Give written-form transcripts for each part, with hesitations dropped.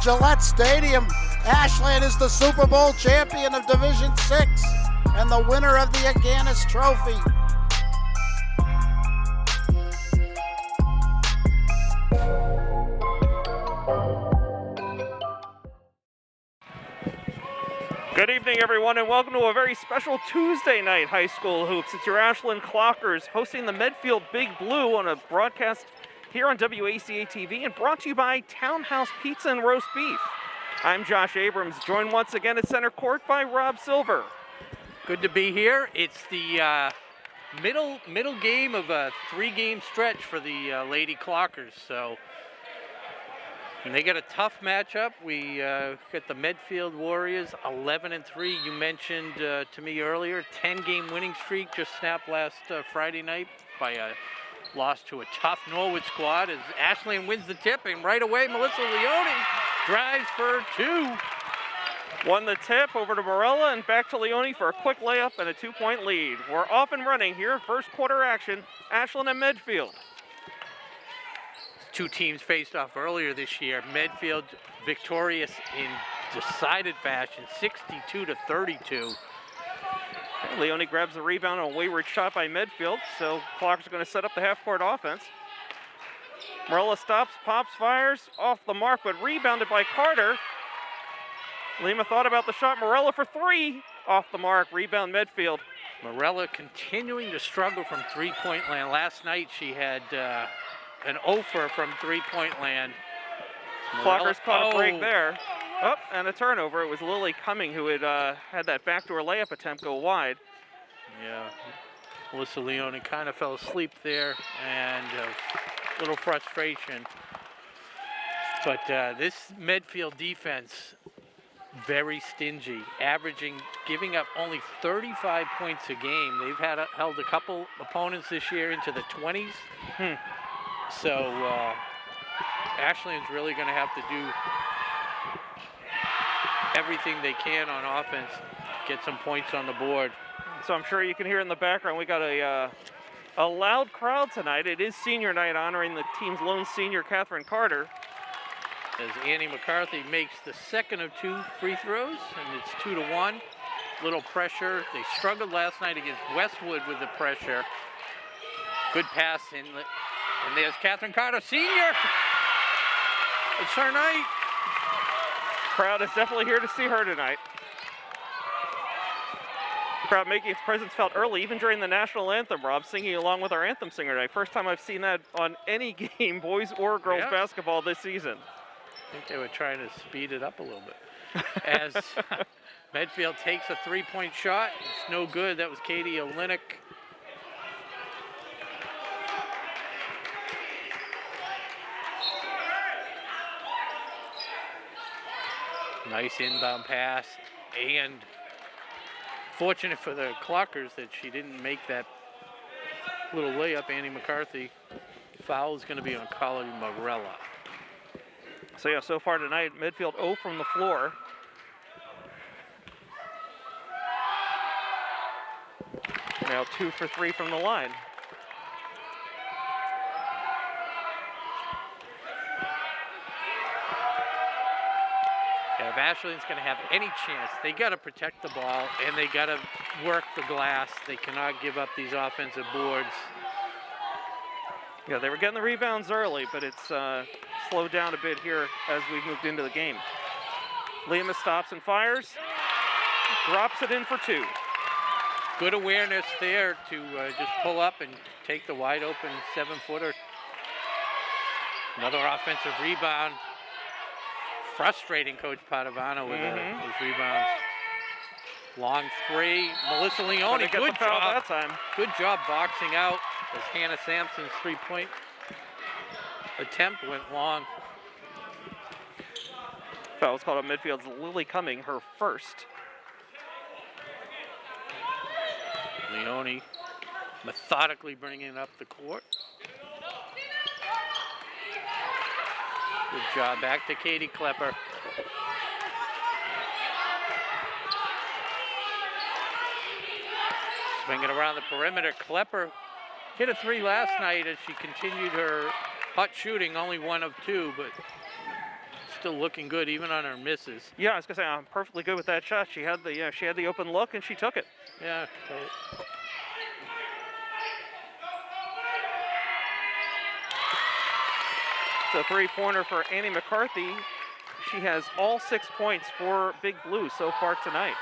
Gillette Stadium. Ashland is the Super Bowl champion of Division 6 and the winner of the Aganis Trophy. Good evening, everyone, and welcome to a very special Tuesday night high school hoops. It's your Ashland Clockers hosting the Medfield Big Blue on a broadcast here on WACA-TV and brought to you by Townhouse Pizza and Roast Beef. I'm Josh Abrams, joined once again at center court by Rob Silver. Good to be here. It's the middle game of a three-game stretch for the Lady Clockers. So, and they got a tough matchup. We got the Medfield Warriors, 11-3. You mentioned to me earlier, 10-game winning streak just snapped last Friday night by a loss to a tough Norwood squad as Ashland wins the tip, and right away Melissa Leone drives for two. Won the tip over to Morella and back to Leone for a quick layup and a 2-point lead. We're off and running here, first quarter action, Ashland and Medfield. Two teams faced off earlier this year. Medfield victorious in decided fashion, 62-32. Leone grabs the rebound on a wayward shot by Medfield, so Clockers are going to set up the half-court offense. Morella stops, pops, fires, off the mark, but rebounded by Carter. Lima thought about the shot. Morella for three, off the mark, rebound Medfield. Morella continuing to struggle from three-point land. Last night she had an offer from three-point land. Clockers caught a break there. Oh, and a turnover. It was Lily Cumming who had had that backdoor layup attempt go wide. Yeah, Melissa Leone kind of fell asleep there, and a little frustration. But this Medfield defense, very stingy, giving up only 35 points a game. They've held a couple opponents this year into the 20s. So Ashland's really going to have to do everything they can on offense, get some points on the board. So I'm sure you can hear in the background, we got a loud crowd tonight. It is senior night honoring the team's lone senior, Catherine Carter. As Annie McCarthy makes the second of two free throws, and it's 2-1. Little pressure. They struggled last night against Westwood with the pressure. Good pass in, and there's Catherine Carter, senior. It's her night. Crowd is definitely here to see her tonight. Crowd making its presence felt early, even during the national anthem, Rob, singing along with our anthem singer tonight. First time I've seen that on any game, boys or girls basketball this season. I think they were trying to speed it up a little bit. As Medfield takes a three-point shot, it's no good. That was Katie Olenek. Nice inbound pass, and fortunate for the Clockers that she didn't make that little layup. Annie McCarthy. Foul is going to be on Carly Morella. So yeah, so far tonight, Medfield 0 from the floor. Now 2 for 3 from the line. If Ashland's going to have any chance, they got to protect the ball and they got to work the glass. They cannot give up these offensive boards. Yeah, they were getting the rebounds early, but it's slowed down a bit here as we've moved into the game. Lima stops and fires, drops it in for two. Good awareness there to just pull up and take the wide open 7-footer. Another offensive rebound. Frustrating Coach Padovano with those rebounds. Long three, Melissa Leone, good job that time. Good job boxing out as Hannah Sampson's three-point attempt went long. Foul was called on Medfield's Lily Cumming, her first. Leone methodically bringing it up the court. Good job, back to Katie Klepper. Swinging around the perimeter, Klepper hit a three last night as she continued her hot shooting, only 1 of 2, but still looking good even on her misses. Yeah, I was gonna say I'm perfectly good with that shot. She had the open look and she took it. Yeah. It's a three-pointer for Annie McCarthy. She has all 6 points for Big Blue so far tonight.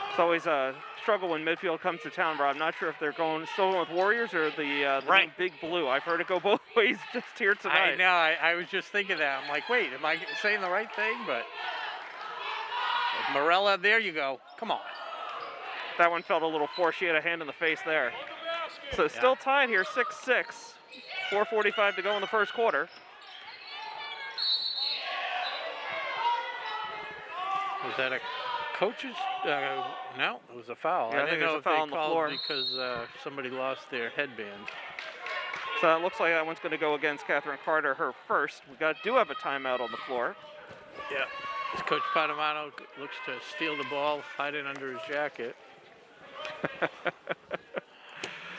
It's always a struggle when Medfield comes to town, but I'm not sure if they're still going with Warriors or the Right. new Big Blue. I've heard it go both ways just here tonight. I know. I was just thinking that. I'm like, wait, am I saying the right thing? But Morella, there you go. Come on. That one felt a little forced. She had a hand in the face there. So still tied here, 6-6. 4:45 to go in the first quarter. Was that a coach's? No, it was a foul. Yeah, I think didn't there's know a if foul they on the called floor. because somebody lost their headband. So it looks like that one's going to go against Catherine Carter, her first. Do have a timeout on the floor. Yeah. As Coach Padamano looks to steal the ball, hide it under his jacket.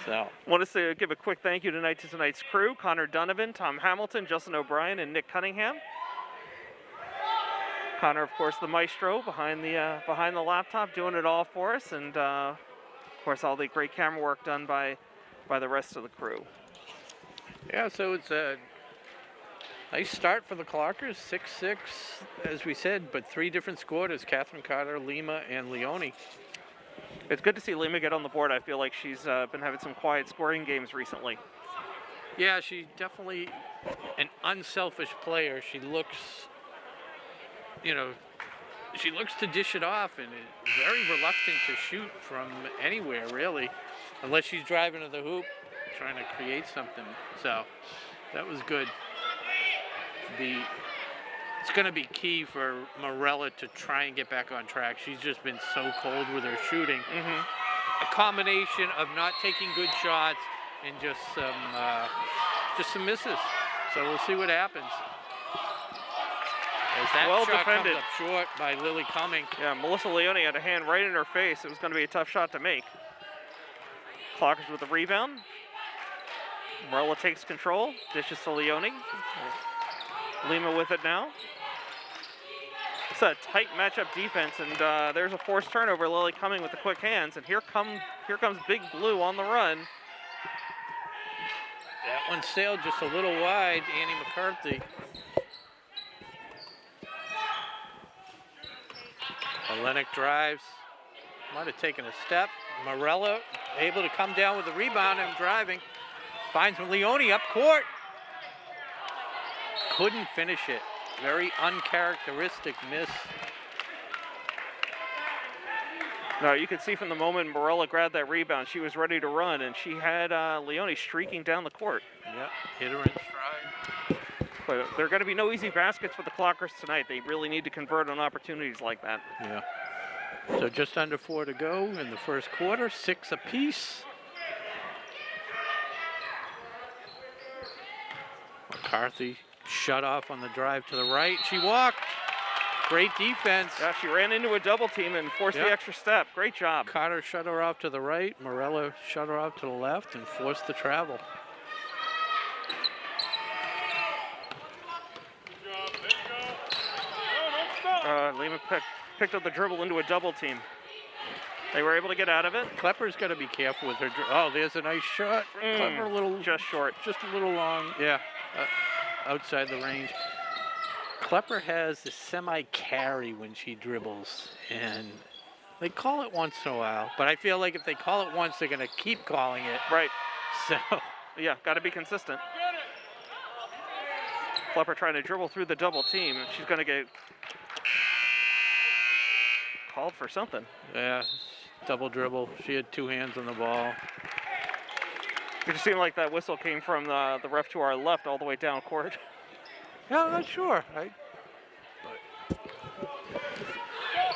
So. Want to give a quick thank you tonight to tonight's crew: Connor Donovan, Tom Hamilton, Justin O'Brien, and Nick Cunningham. Connor, of course, the maestro behind the laptop, doing it all for us, and of course all the great camera work done by the rest of the crew. Yeah, so it's a nice start for the Clockers, 6-6, as we said, but 3 different scorers: Catherine Carter, Lima, and Leone. It's good to see Lima get on the board. I feel like she's been having some quiet scoring games recently. Yeah, she's definitely an unselfish player. She looks, she looks to dish it off and is very reluctant to shoot from anywhere, really, unless she's driving to the hoop, trying to create something. So that was good. It's going to be key for Morella to try and get back on track. She's just been so cold with her shooting. A combination of not taking good shots and just some misses. So we'll see what happens. As that Well shot defended. comes up short by Lily Cumming. Yeah, Melissa Leone had a hand right in her face. It was going to be a tough shot to make. Clockers with the rebound. Morella takes control, dishes to Leone. Lima with it now. It's a tight matchup defense, and there's a forced turnover. Lily Cumming with the quick hands, and here comes Big Blue on the run. That one sailed just a little wide, Annie McCarthy. Olenek drives, might have taken a step. Morella able to come down with the rebound and driving. Finds Leone up court. Couldn't finish it. Very uncharacteristic miss. Now you can see from the moment Morella grabbed that rebound, she was ready to run, and she had Leone streaking down the court. Yep, hit her in stride. But there are going to be no easy baskets for the Clockers tonight. They really need to convert on opportunities like that. Yeah. So just under 4 to go in the first quarter, 6 apiece. McCarthy shut off on the drive to the right. She walked. Great defense. Yeah, she ran into a double team and forced the extra step. Great job. Carter shut her off to the right. Morella shut her off to the left and forced the travel. Lima picked up the dribble into a double team. They were able to get out of it. Klepper's got to be careful with her. Oh, there's a nice shot. Klepper a little just short. Just a little long. Yeah, outside the range. Klepper has a semi-carry when she dribbles, and they call it once in a while. But I feel like if they call it once, they're going to keep calling it. Right. So. Yeah, got to be consistent. Klepper trying to dribble through the double team, and she's going to get called for something. Yeah, double dribble. She had 2 hands on the ball. It just seemed like that whistle came from the ref to our left all the way down court. Yeah, I'm not sure. I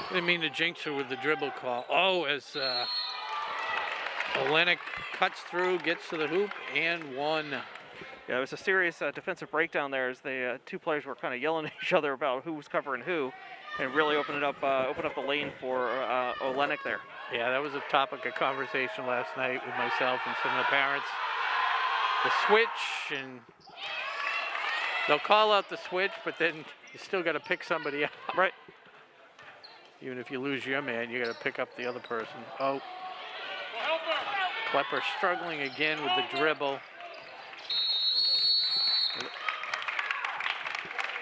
didn't mean to jinx her with the dribble call. Oh, as Olenek cuts through, gets to the hoop, and one. Yeah, it was a serious defensive breakdown there as the 2 players were kind of yelling at each other about who was covering who, and really opened up the lane for Olenek there. Yeah, that was a topic of conversation last night with myself and some of the parents. The switch, and They'll call out the switch, but then you still got to pick somebody up. Right. Even if you lose your man, you got to pick up the other person. Oh. Klepper struggling again with the dribble.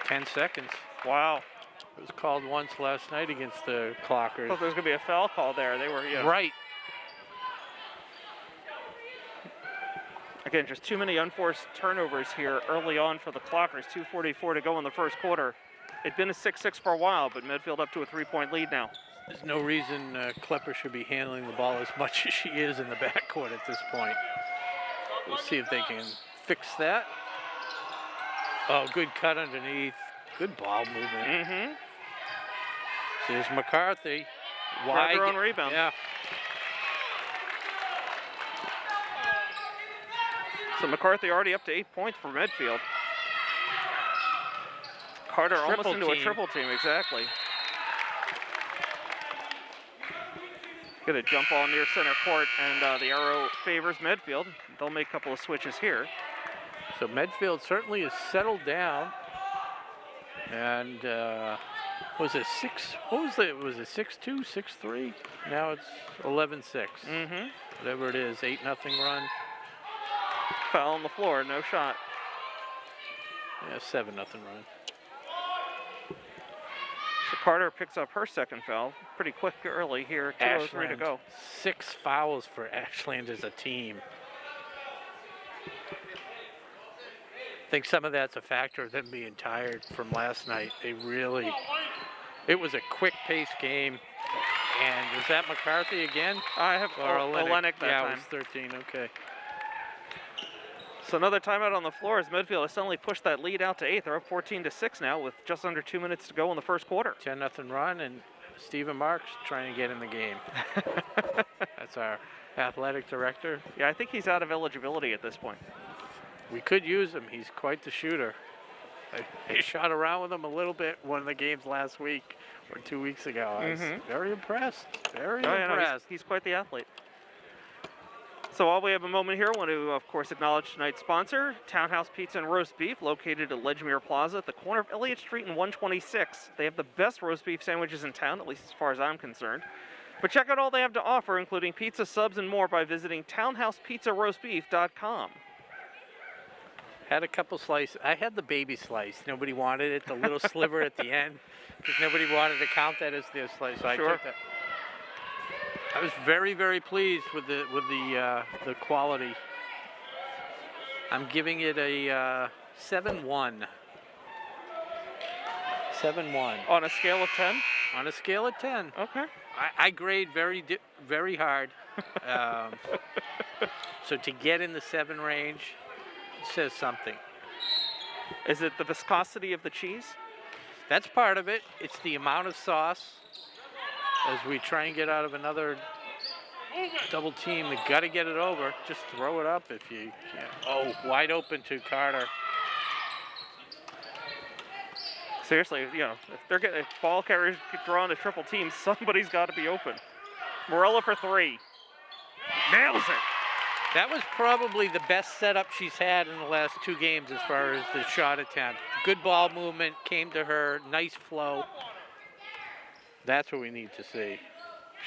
10 seconds. Wow. It was called once last night against the Clockers. I thought there was going to be a foul call there. They were, Right. Again, just too many unforced turnovers here early on for the Clockers. 2:44 to go in the first quarter. It'd been a 6-6 for a while, but Medfield up to a 3-point lead now. There's no reason Klepper should be handling the ball as much as she is in the backcourt at this point. We'll see if they can fix that. Oh, good cut underneath. Good ball movement. Mm-hmm. There's McCarthy. Grabbed her own rebound. Yeah. So McCarthy already up to 8 points for Medfield. Carter almost into a triple team, exactly. Get a jump ball near center court, and the arrow favors Medfield. They'll make a couple of switches here. So Medfield certainly has settled down. And was it 6? What was it? Was it 6-2, 6-3? Now it's 11-6. Mm-hmm. Whatever it is, 8-0 run. Foul on the floor, no shot. Yeah, 7-0 run. So Carter picks up her second foul pretty quick early here. 2:03 to go. 6 fouls for Ashland as a team. I think some of that's a factor of them being tired from last night. They really, it was a quick-paced game. And was that McCarthy again? I have Olenek that yeah, time. It was 13, okay. So another timeout on the floor as Medfield has suddenly pushed that lead out to 8. They're up 14-6 now with just under 2 minutes to go in the first quarter. 10-0 run, and Stephen Marks trying to get in the game. That's our athletic director. Yeah, I think he's out of eligibility at this point. We could use him. He's quite the shooter. I shot around with him a little bit one of the games last week or 2 weeks ago. I was very impressed. Very impressed. He's quite the athlete. So while we have a moment here, I want to, of course, acknowledge tonight's sponsor, Townhouse Pizza and Roast Beef, located at Ledgmere Plaza at the corner of Elliott Street and 126. They have the best roast beef sandwiches in town, at least as far as I'm concerned. But check out all they have to offer, including pizza, subs, and more by visiting townhousepizzaroastbeef.com. Had a couple slices. I had the baby slice. Nobody wanted it, the little sliver at the end, because nobody wanted to count that as their slice. So I took that. I was very, very pleased with the quality. I'm giving it a 7-1. 7-1. On a scale of 10? On a scale of 10. Okay. I grade very hard. So to get in the 7 range, it says something. Is it the viscosity of the cheese? That's part of it. It's the amount of sauce. As we try and get out of another double team, we got to get it over. Just throw it up if you can. Oh, wide open to Carter. Seriously, you know, if ball carriers get drawn to triple teams, somebody's got to be open. Morella for 3. Nails it. That was probably the best setup she's had in the last 2 games as far as the shot attempt. Good ball movement, came to her, nice flow. That's what we need to see.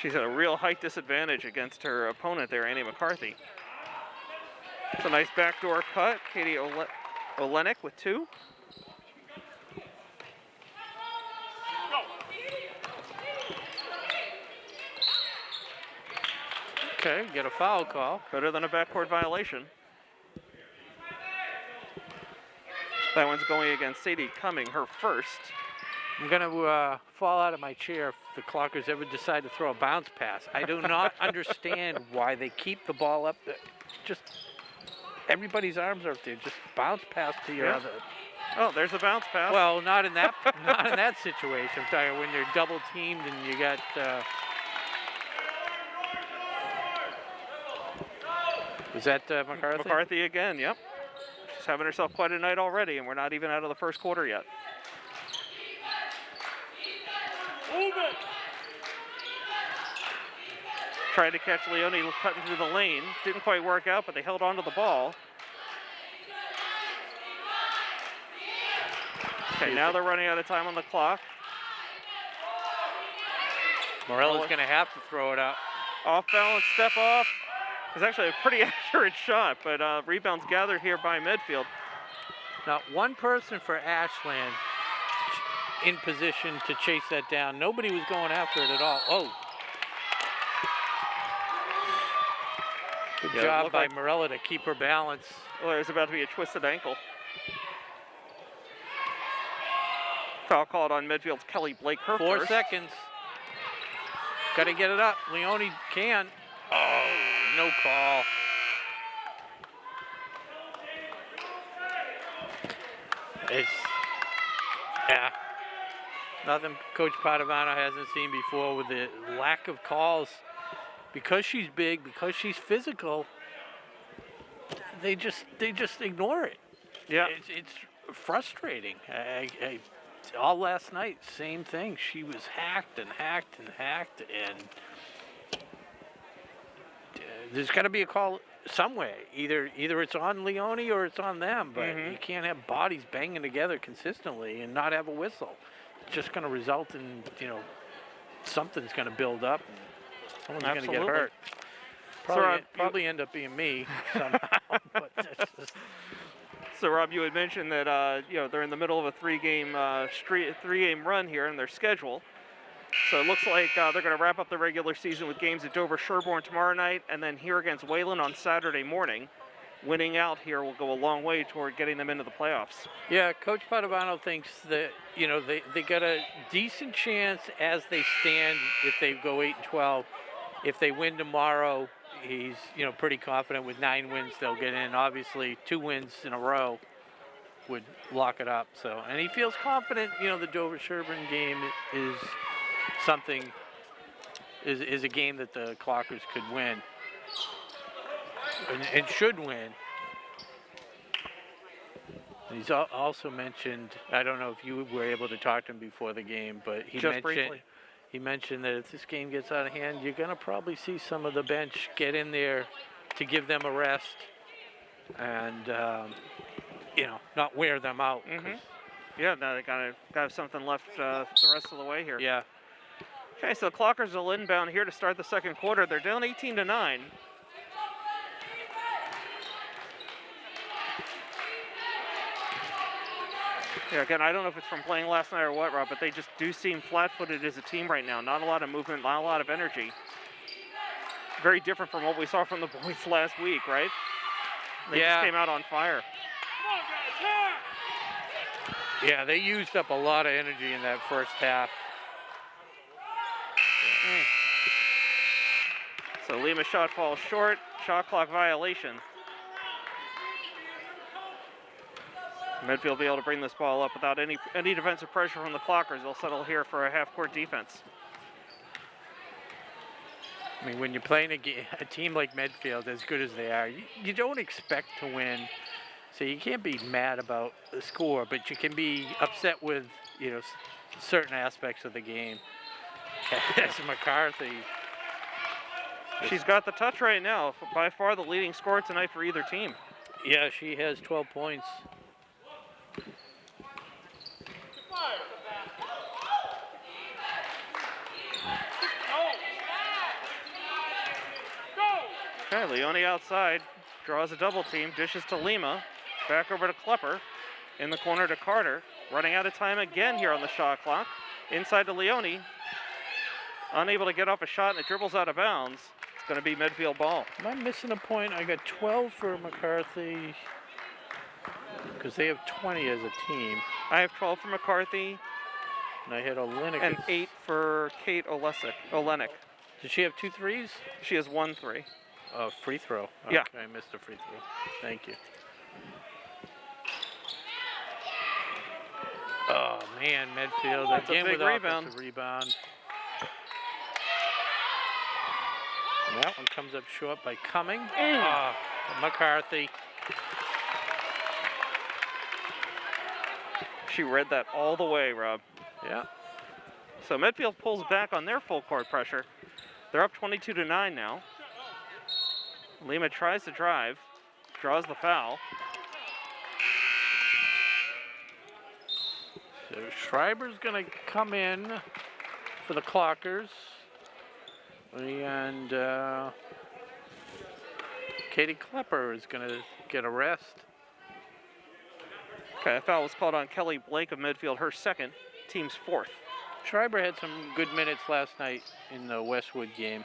She's at a real height disadvantage against her opponent there, Annie McCarthy. It's a nice backdoor cut. Katie Olenek with 2. Okay, get a foul call. Better than a backcourt violation. That one's going against Sadie Cumming, her first. I'm going to fall out of my chair if the Clockers ever decide to throw a bounce pass. I do not understand why they keep the ball up. Just everybody's arms are up there. Just bounce pass to your other. Oh, there's a bounce pass. Well, not in that situation. I'm talking when you're double teamed and you got. Was that McCarthy? McCarthy again. Yep. She's having herself quite a night already, and we're not even out of the first quarter yet. Tried to catch Leone cutting through the lane. Didn't quite work out, but they held on to the ball. Okay, now they're running out of time on the clock. Morella's going to have to throw it up. Off balance, step off. It's actually a pretty accurate shot, but rebounds gathered here by Medfield. Not one person for Ashland in position to chase that down. Nobody was going after it at all. Oh. Good job by Morella to keep her balance. Well, there's about to be a twisted ankle. Foul called on Medfield's Kelly Blake. Her 4 seconds. Got to get it up. Leone can. Oh, no call. Yeah. Nothing Coach Padovano hasn't seen before with the lack of calls. Because she's big, because she's physical, they just ignore it. Yeah. It's frustrating. All last night, same thing. She was hacked and hacked and hacked, and there's got to be a call some way. Either it's on Leone or it's on them, but you can't have bodies banging together consistently and not have a whistle. It's just going to result in, something's going to build up and someone's going to get hurt. Probably end up being me somehow. But that's just... So Rob, you had mentioned that they're in the middle of a three-game run here in their schedule. So it looks like they're going to wrap up the regular season with games at Dover Sherborne tomorrow night, and then here against Wayland on Saturday morning. Winning out here will go a long way toward getting them into the playoffs. Yeah, Coach Padovano thinks that they got a decent chance as they stand if they go 8-12. If they win tomorrow, he's pretty confident with 9 wins they'll get in. Obviously 2 wins in a row would lock it up. So, and he feels confident, the Dover Sherborne game is something, is a game that the Clockers could win and should win. And he's also mentioned, I don't know if you were able to talk to him before the game, but he mentioned that if this game gets out of hand, you're going to probably see some of the bench get in there to give them a rest and, not wear them out. Yeah, now they got to have something left the rest of the way here. Yeah. Okay, so the Clockers will inbound here to start the second quarter. They're down 18-9. Yeah, again, I don't know if it's from playing last night or what, Rob, but they just do seem flat-footed as a team right now. Not a lot of movement, not a lot of energy. Very different from what we saw from the boys last week, right? They just came out on fire. Yeah, they used up a lot of energy in that first half. So Lima's shot falls short, shot clock violation. Medfield will be able to bring this ball up without any defensive pressure from the Clockers. They'll settle here for a half-court defense. I mean, when you're playing a team like Medfield, as good as they are, you don't expect to win. So you can't be mad about the score, but you can be upset with, certain aspects of the game. As McCarthy. She's got the touch right now. By far the leading scorer tonight for either team. Yeah, she has 12 points. Okay, Leone outside, draws a double team, dishes to Lima, back over to Klepper, in the corner to Carter, running out of time again here on the shot clock, inside to Leone, unable to get off a shot and it dribbles out of bounds. It's going to be Medfield ball. Am I missing a point? I got 12 for McCarthy, because they have 20 as a team. I have 12 for McCarthy. And I had Olenek. And 8 for Kate Olenek. Does she have 2 threes? She has 1 3. Free throw. Yeah. Okay, I missed a free throw. Thank you. Oh, man, Medfield. That's again a big with rebound. Offensive rebound. And that one comes up short by Cumming. McCarthy. She read that all the way, Rob. Yeah. So Medfield pulls back on their full court pressure. They're up 22-9 now. Lima tries to drive, draws the foul. So Schreiber's going to come in for the Clockers. And Katie Klepper is going to get a rest. Okay, a foul was called on Kelly Blake of Medfield, her second, team's fourth. Schreiber had some good minutes last night in the Westwood game.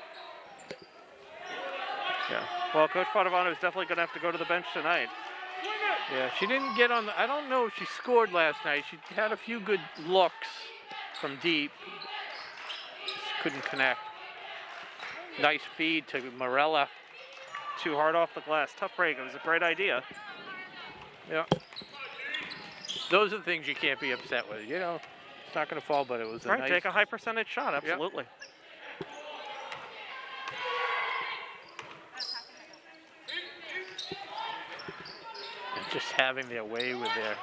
Yeah. Well, Coach Padovano is definitely going to have to go to the bench tonight. Yeah, she didn't get on the, I don't know if she scored last night. She had a few good looks from deep. Just couldn't connect. Nice feed to Morella. Too hard off the glass. Tough break. It was a great idea. Yeah. Those are the things you can't be upset with. You know, it's not going to fall, but it was a Right, nice. take a high percentage shot. Absolutely. Yep. Just having their way with their,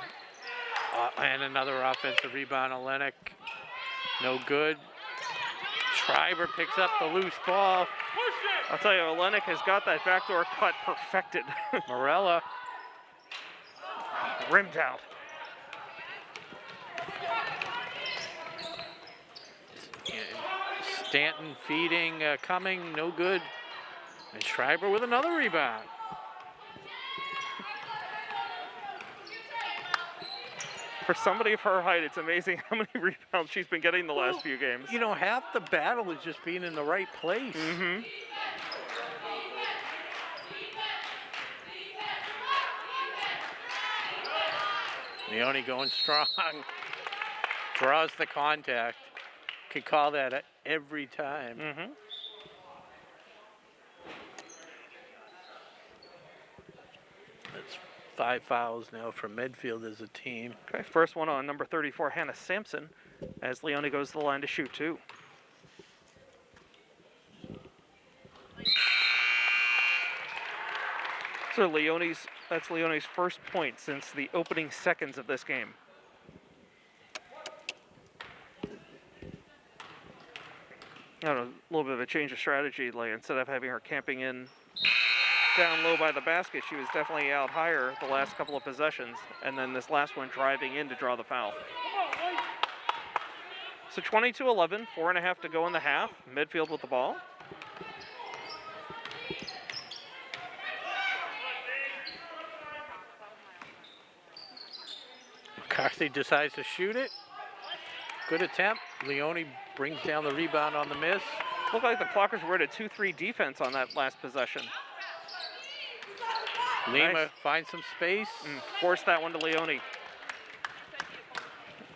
and another offensive rebound, Olenek, no good. Schreiber picks up the loose ball. I'll tell you, Olenek has got that backdoor cut perfected. Morella. Rimmed out. Stanton feeding, coming, no good. And Schreiber with another rebound. For somebody of her height, it's amazing how many rebounds she's been getting the last few games. You know, half the battle is just being in the right place. Mm-hmm. Leone going strong. Draws the contact. Could call that every time. Mm-hmm. That's 5 fouls now for Medfield as a team. Okay, first one on number 34, Hannah Sampson, as Leone goes to the line to shoot two. So that's Leone's first point since the opening seconds of this game. I don't know, a little bit of a change of strategy. Like instead of having her camping in down low by the basket, she was definitely out higher the last couple of possessions, and then this last one driving in to draw the foul. So 22-11, 4.5 to go in the half. Medfield with the ball. McCarthy decides to shoot it. Good attempt. Leone brings down the rebound on the miss. Looked like the Clockers were at a 2-3 defense on that last possession. Lima Nice. finds some space. And forced that one to Leone.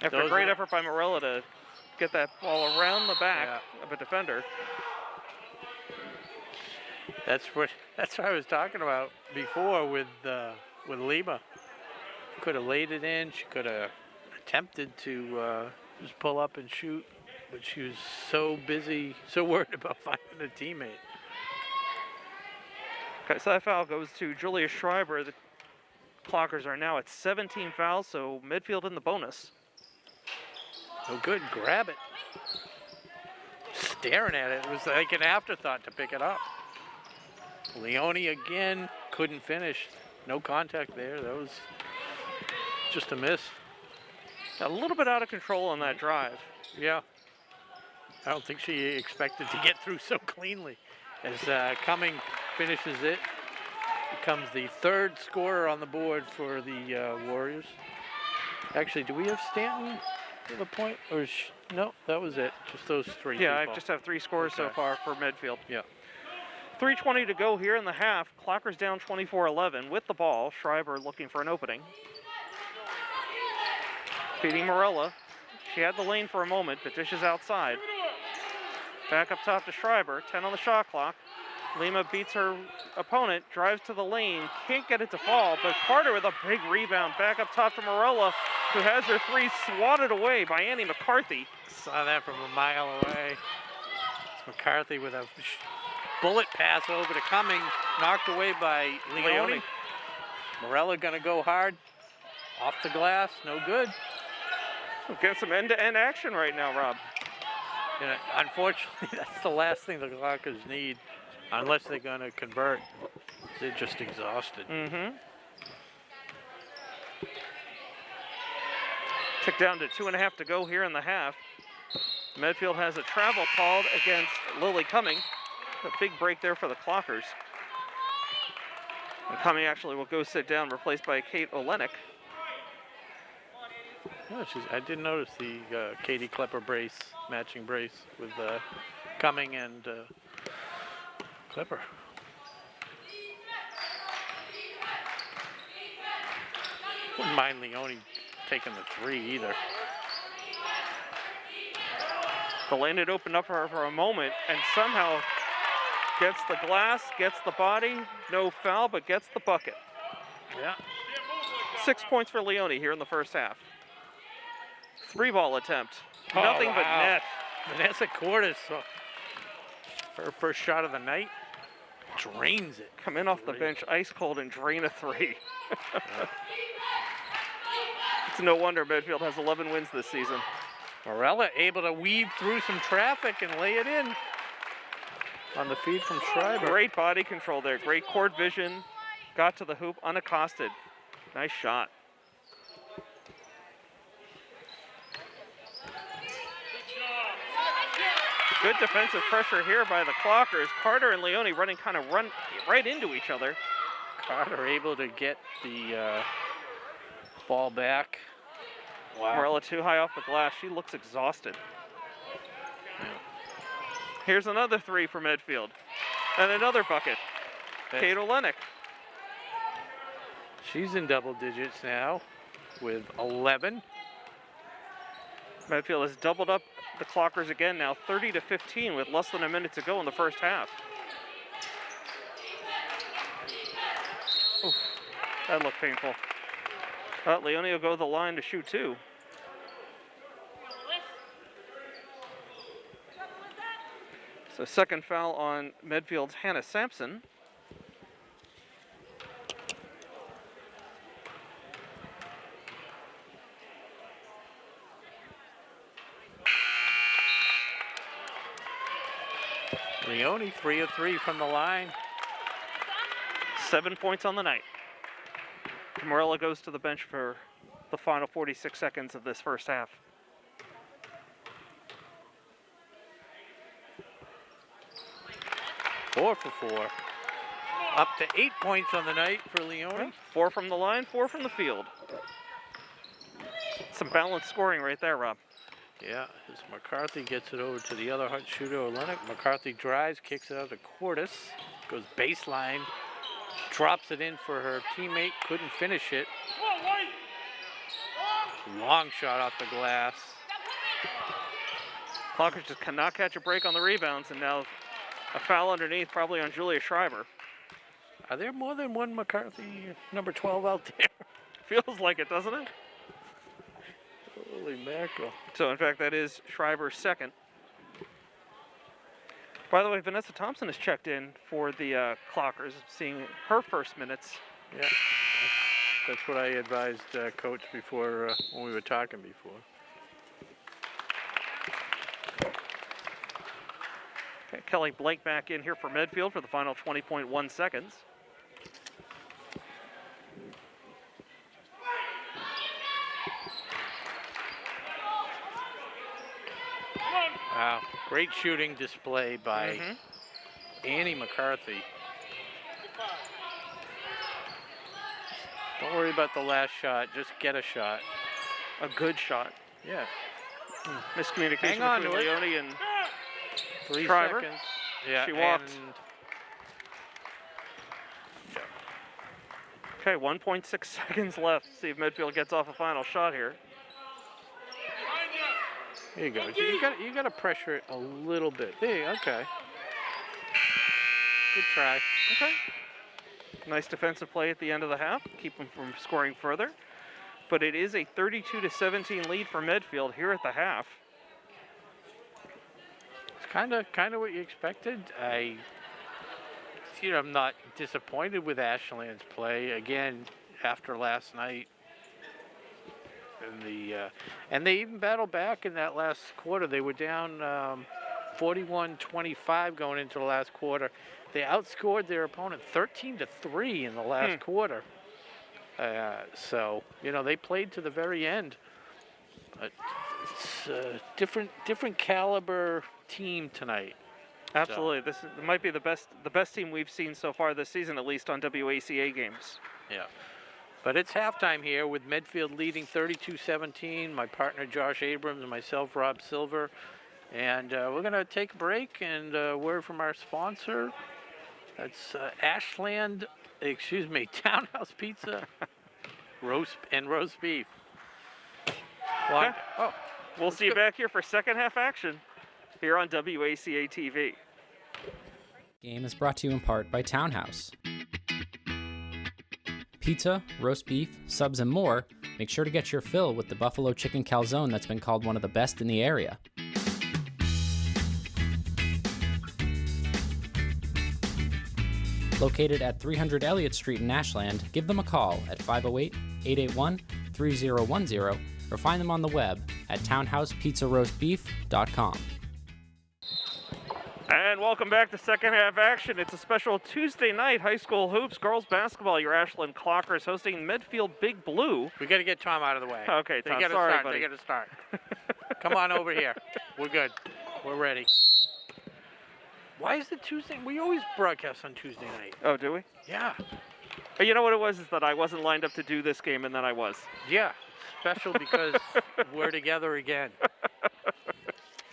After a Those great are- effort by Morella to get that ball around the back of a defender. That's what I was talking about before with Lima. Could have laid it in. She could have attempted to just pull up and shoot, but she was so busy, so worried about finding a teammate. Okay, so that foul goes to Julia Schreiber. The Clockers are now at 17 fouls, so Medfield in the bonus. Oh, good. Grab it. Staring at it. It was like an afterthought to pick it up. Leone again couldn't finish. No contact there. That was just a miss. A little bit out of control on that drive. Yeah. I don't think she expected to get through so cleanly. As Cumming finishes it, becomes the third scorer on the board for the Warriors. Actually, do we have Stanton with a point? Or no, that was it. Just those three. Yeah, people. I just have 3 scores so Okay. far for Medfield. Yeah. 3:20 to go here in the half. Clockers down 24-11 with the ball. Schreiber looking for an opening. Feeding Morella. She had the lane for a moment, but dishes outside. Back up top to Schreiber. 10 on the shot clock. Lima beats her opponent, drives to the lane, can't get it to fall, but Carter with a big rebound. Back up top to Morella, who has her three swatted away by Annie McCarthy. Saw that from a mile away. It's McCarthy with a bullet pass over to Cumming, knocked away by Leone. Morella gonna go hard. Off the glass, no good. Get some end-to-end action right now, Rob. And unfortunately, that's the last thing the Clockers need, unless they're gonna convert. They're just exhausted. Mm-hmm. Tick down to 2.5 to go here in the half. Medfield has a travel called against Lily Cumming. A big break there for the Clockers. And Cumming actually will go sit down, replaced by Kate Olenek. Oh, I did notice the Katie Klepper brace, matching brace with Cumming and Klepper. Wouldn't mind Leone taking the 3 either. The lane had opened up for her for a moment and somehow gets the glass, gets the body, no foul, but gets the bucket. Yeah. 6 points for Leone here in the first half. 3-ball attempt. Oh, Nothing but wow. net. Vanessa Cordes, her first shot of the night, drains it. Come in off the bench, ice cold, and drain a 3. It's no wonder Medfield has 11 wins this season. Morella able to weave through some traffic and lay it in on the feed from Schreiber. Great body control there, great court vision. Got to the hoop unaccosted. Nice shot. Good defensive pressure here by the Clockers. Carter and Leone run right into each other. Carter able to get the ball back. Wow. Morella too high off the glass. She looks exhausted. Here's another 3 for Medfield. And another bucket. Kate Olenek. She's in double digits now with 11. Medfield has doubled up the Clockers again now, 30-15 with less than a minute to go in the first half. Oof, that looked painful. Leone will go to the line to shoot 2. So second foul on Medfield's Hannah Sampson. Leone 3 of 3 from the line. 7 points on the night. Morella goes to the bench for the final 46 seconds of this first half. Four for 4. Up to 8 points on the night for Leone. 4 from the line, 4 from the field. Some balanced scoring right there, Rob. Yeah, as McCarthy gets it over to the other hot shooter, Olenek. McCarthy drives, kicks it out to Cordes, goes baseline, drops it in for her teammate, couldn't finish it. Long shot off the glass. Clockers just cannot catch a break on the rebounds, and now a foul underneath, probably on Julia Schreiber. Are there more than one McCarthy number 12 out there? Feels like it, doesn't it? Holy mackerel. So, in fact, that is Schreiber's second. By the way, Vanessa Thompson has checked in for the Clockers, seeing her first minutes. Yeah, that's what I advised Coach before when we were talking before. Okay, Kelly Blake back in here for Medfield for the final 20.1 seconds. Wow, great shooting display by Annie McCarthy. Don't worry about the last shot, just get a shot. A good shot. Yeah. Miscommunication Hang on between to it. Leone and 3 Schreiber. seconds. Yeah, She walked. and Okay, 1.6 seconds left. See if Medfield gets off a final shot here. there you go. You got to pressure it a little bit. There, okay. Good try. Okay. Nice defensive play at the end of the half. Keep them from scoring further. But it is a 32-17 lead for Medfield here at the half. It's kind of what you expected. I'm not disappointed with Ashland's play again after last night. And they even battled back in that last quarter. They were down 41-25 going into the last quarter. They outscored their opponent 13-3 in the last quarter. So, they played to the very end. It's a different caliber team tonight. Absolutely. This might be the best team we've seen so far this season, at least on WACA games. Yeah. But it's halftime here with Medfield leading 32-17. My partner Josh Abrams and myself, Rob Silver. And we're going to take a break and word from our sponsor. That's Townhouse Pizza, roast beef. Okay. We'll see you back here for second half action here on WACA-TV. Game is brought to you in part by Townhouse. Pizza, roast beef, subs, and more. Make sure to get your fill with the buffalo chicken calzone that's been called one of the best in the area. Located at 300 Elliott Street in Ashland, give them a call at 508-881-3010 or find them on the web at townhousepizzaroastbeef.com. And welcome back to second half action. It's a special Tuesday night high school hoops, girls basketball. Your Ashland Clockers hosting Medfield Big Blue. We got to get Tom out of the way. Okay, Tom, sorry, buddy. They got to start. Come on over here. We're good. We're ready. Why is it Tuesday? We always broadcast on Tuesday night. Oh, do we? Yeah. You know what it was? Is that I wasn't lined up to do this game, and then I was. Yeah. Special because we're together again.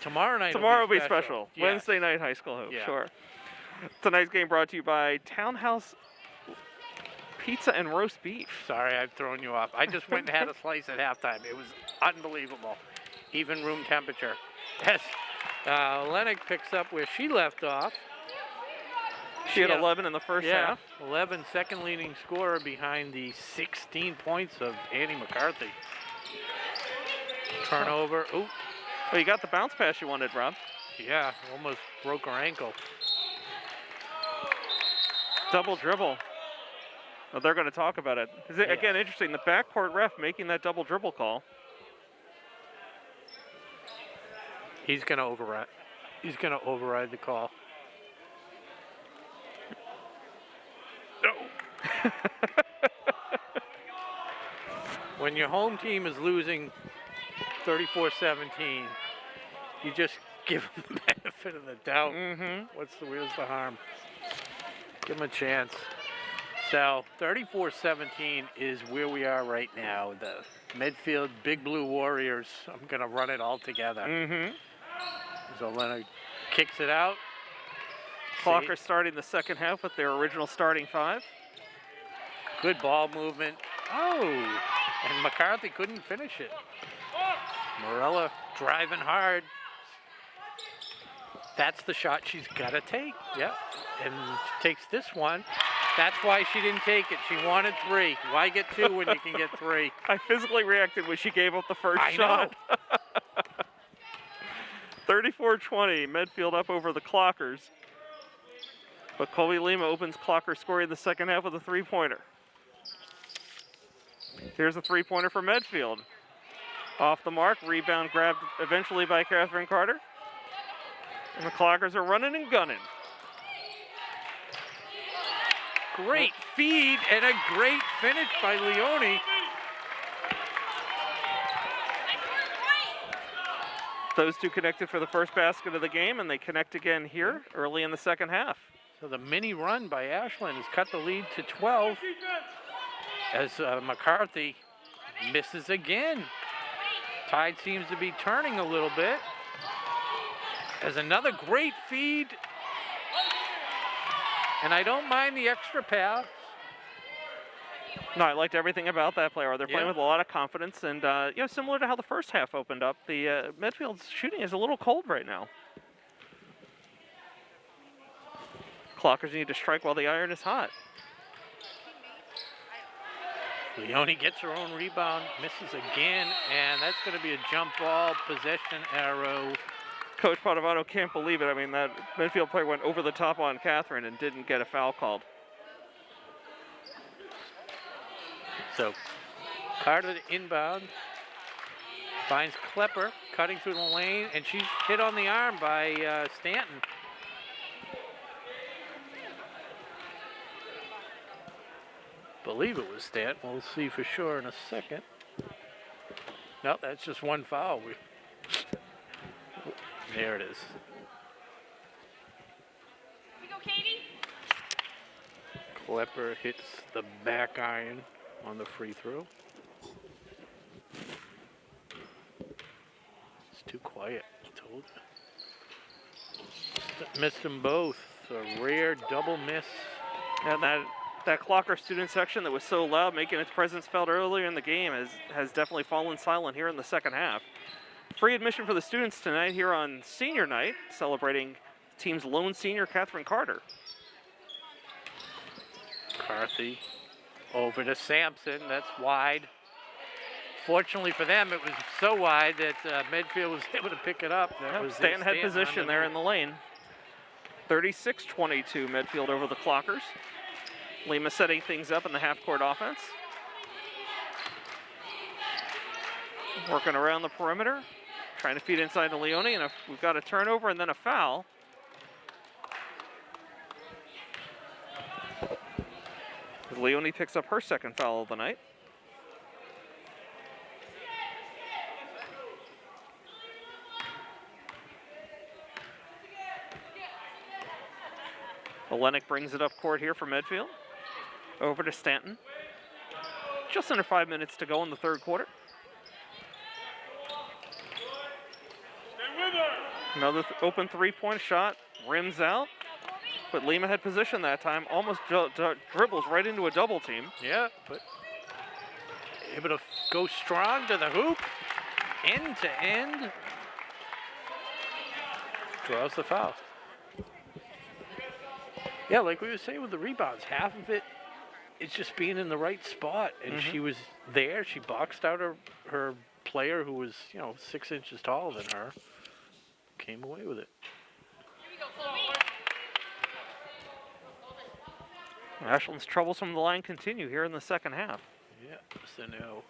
Tomorrow night will be special. Yes. Wednesday night high school hoops, Yeah. sure. Tonight's game brought to you by Townhouse Pizza and Roast Beef. Sorry, I've thrown you off. I just went and had a slice at halftime. It was unbelievable. Even room temperature. Yes. Lennox picks up where she left off. She had 11 in the first half. 11, second leading scorer behind the 16 points of Annie McCarthy. Turnover. Ooh. Well, you got the bounce pass you wanted, Rob. Yeah, almost broke her ankle. Double dribble. Well, they're going to talk about it. Again, interesting. The backcourt ref making that double dribble call. He's going to override. He's going to override the call. No. When your home team is losing 34-17, you just give them the benefit of the doubt. Where's the harm? Give them a chance. So 34-17 is where we are right now. The Medfield Big Blue Warriors. I'm going to run it all together. So Leonard kicks it out. Clockers starting the second half with their original starting five. Good ball movement. Oh, and McCarthy couldn't finish it. Morella driving hard. That's the shot she's got to take. Yep, and she takes this one. That's why she didn't take it. She wanted 3. Why get 2 when you can get 3? I physically reacted when she gave up the first I shot. know. 34-20, Medfield up over the Clockers. But Colby Lima opens Clocker scoring the second half with a three-pointer. Here's a three-pointer for Medfield. Off the mark, rebound grabbed eventually by Catherine Carter. And the Clockers are running and gunning. Great feed and a great finish by Leone. Those two connected for the first basket of the game, and they connect again here early in the second half. So the mini run by Ashland has cut the lead to 12 as McCarthy misses again. Tide seems to be turning a little bit. As another great feed. And I don't mind the extra pass. No, I liked everything about that player. They're playing with a lot of confidence, and similar to how the first half opened up, the Medfield's shooting is a little cold right now. Clockers need to strike while the iron is hot. Leone gets her own rebound, misses again, and that's going to be a jump ball, possession arrow. Coach Padovano can't believe it. I mean, that Medfield player went over the top on Catherine and didn't get a foul called. So Carter inbound, finds Klepper cutting through the lane, and she's hit on the arm by Stanton. Believe it was Stanton. We'll see for sure in a second. No, that's just one foul. There it is. Here we go, Katie. Klepper hits the back iron on the free throw. It's too quiet, I told you. Missed them both. A rare double miss. And that Clocker student section that was so loud, making its presence felt earlier in the game, has definitely fallen silent here in the second half. Free admission for the students tonight here on senior night, celebrating the team's lone senior, Catherine Carter. McCarthy over to Sampson. That's wide. Fortunately for them, it was so wide that Medfield was able to pick it up. That was Stanton had position there in the lane. 36-22 Medfield over the Clockers. Lima setting things up in the half-court offense. Working around the perimeter, trying to feed inside to Leone, and we've got a turnover and then a foul. Leone picks up her second foul of the night. Olenek brings it up court here for Medfield. Over to Stanton. Just under 5 minutes to go in the third quarter. Another open three-point shot, rims out. But Lima had position that time, almost dribbles right into a double team. Yeah, but able to go strong to the hoop, end to end. Draws the foul. Yeah, like we were saying with the rebounds, half of it is just being in the right spot. And she was there. She boxed out her player who was, 6 inches taller than her. Came away with it. Ashland's troubles from the line continue here in the second half. Yeah, so now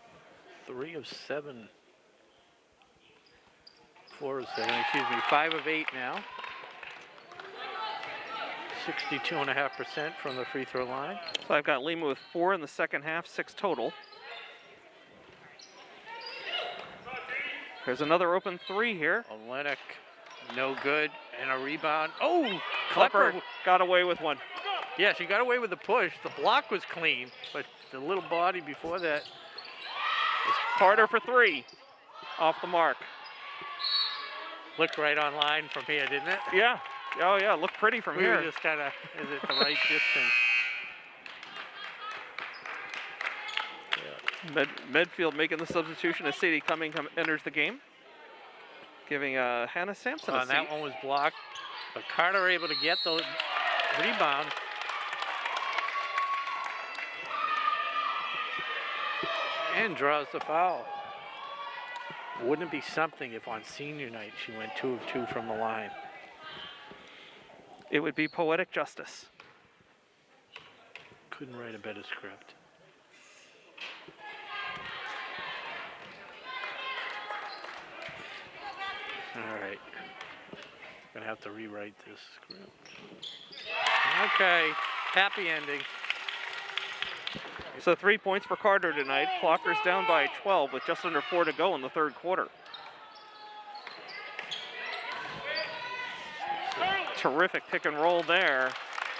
3 of 7. 4 of 7, 5 of 8 now. 62.5% from the free throw line. So I've got Lima with 4 in the second half, 6 total. There's another open 3 here. Olenek, no good, and a rebound. Oh, Klepper Klepper got away with one. Yeah, she got away with the push. The block was clean, but the little body before that. Carter for 3, off the mark. Looked right on line from here, didn't it? Yeah. Oh yeah, looked pretty from We here. were just kind of, is it the right distance? Yeah. Medfield making the substitution as Sadie Cumming enters the game, giving Hannah Sampson a seat. That one was blocked, but Carter able to get the rebound. And draws the foul. Wouldn't it be something if on senior night she went 2 of 2 from the line? It would be poetic justice. Couldn't write a better script. All right. Gonna have to rewrite this script. Okay, happy ending. So 3 points for Carter tonight. Clockers down by 12 with just under 4 to go in the third quarter. Terrific pick and roll there,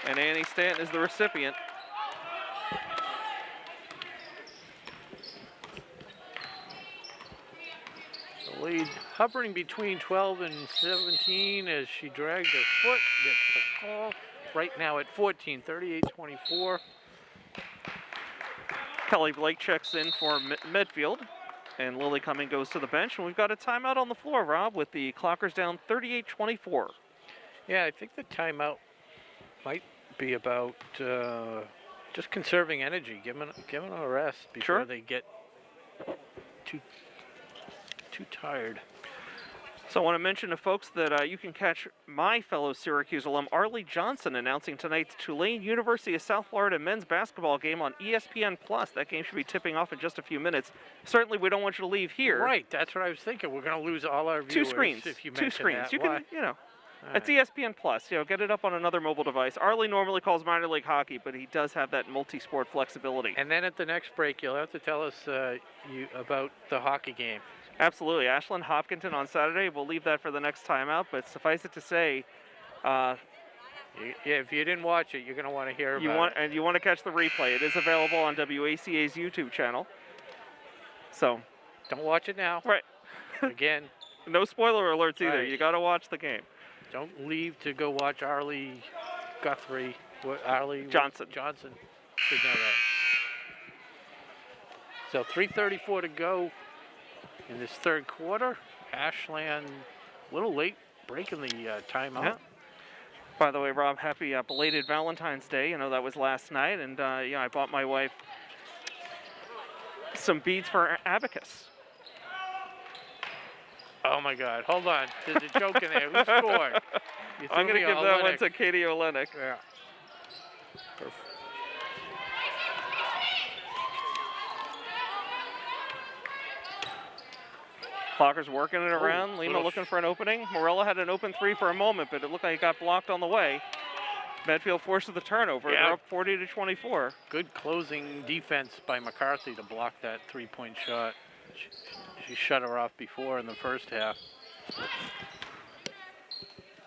and Annie Stanton is the recipient. The lead hovering between 12 and 17 as she dragged her foot, gets the call. Right now at 14, 38-24. Kelly Blake checks in for Medfield, and Lily Cumming goes to the bench. And we've got a timeout on the floor, Rob, with the Clockers down 38-24. Yeah, I think the timeout might be about just conserving energy, giving a rest before they get too tired. So I want to mention to folks that you can catch my fellow Syracuse alum Arlie Johnson announcing tonight's Tulane University of South Florida men's basketball game on ESPN+. That game should be tipping off in just a few minutes. Certainly we don't want you to leave here. Right, that's what I was thinking. We're going to lose all our viewers. 2 screens. If you 2 screens. That. You Why? can, it's ESPN+. Get it up on another mobile device. Arlie normally calls minor league hockey, but he does have that multi-sport flexibility. And then at the next break, you'll have to tell us about the hockey game. Absolutely. Ashland Hopkinton on Saturday. We'll leave that for the next timeout, but suffice it to say, Yeah, if you didn't watch it, you're going to want to hear about it. And you want to catch the replay. It is available on WACA's YouTube channel. So, Don't watch it now. right. Again, No spoiler alerts either. Right. You got to watch the game. don't leave to go watch Arlie Guthrie. Arlie Johnson. Johnson. Should know that. So 3:34 to go in this third quarter. Ashland, a little late breaking the timeout. Yeah. By the way, Rob, happy belated Valentine's Day. You know, that was last night, and I bought my wife some beads for abacus. Oh my God! Hold on, there's a joke in there. Who scored? You I'm threw going to me give on that one Olenek. to Katie Olenek. Yeah. Clocker's working it around. Lima little looking for an opening. Morella had an open three for a moment, but it looked like it got blocked on the way. Medfield forces the turnover. Yeah. They're up 40-24. Good closing defense by McCarthy to block that three-point shot. She shut her off before in the first half.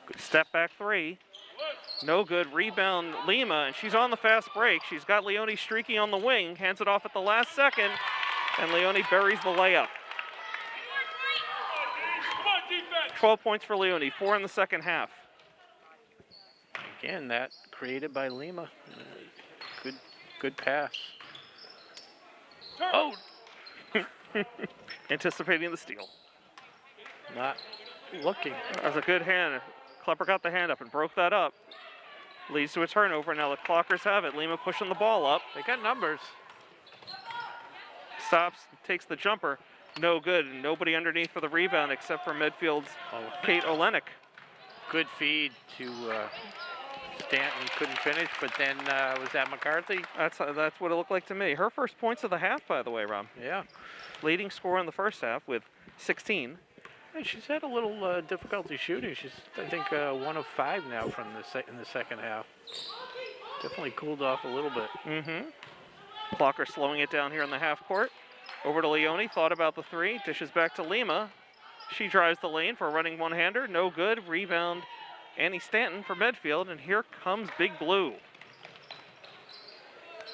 Good step back three. No good. Rebound Lima, and she's on the fast break. She's got Leone streaking on the wing. Hands it off at the last second, and Leone buries the layup. 12 points for Leone, 4 in the second half. Again, that created by Lima. Good pass. Oh, Anticipating the steal. not looking. That was a good hand. Klepper got the hand up and broke that up. Leads to a turnover. Now the Clockers have it. Lima pushing the ball up. They got numbers. Stops, takes the jumper. No good. Nobody underneath for the rebound except for Medfield's Kate Olenek. Good feed to Stanton. Couldn't finish, but then was that McCarthy? That's what it looked like to me. Her first points of the half, by the way, Rob. Yeah. Leading scorer in the first half with 16. Hey, she's had a little difficulty shooting. She's, I think, 1 of 5 now from in the second half. Definitely cooled off a little bit. Mm-hmm. Clocker slowing it down here in the half court. Over to Leone, thought about the three, dishes back to Lima. She drives the lane for a running one-hander, no good. Rebound, Annie Stanton for Medfield, and here comes Big Blue.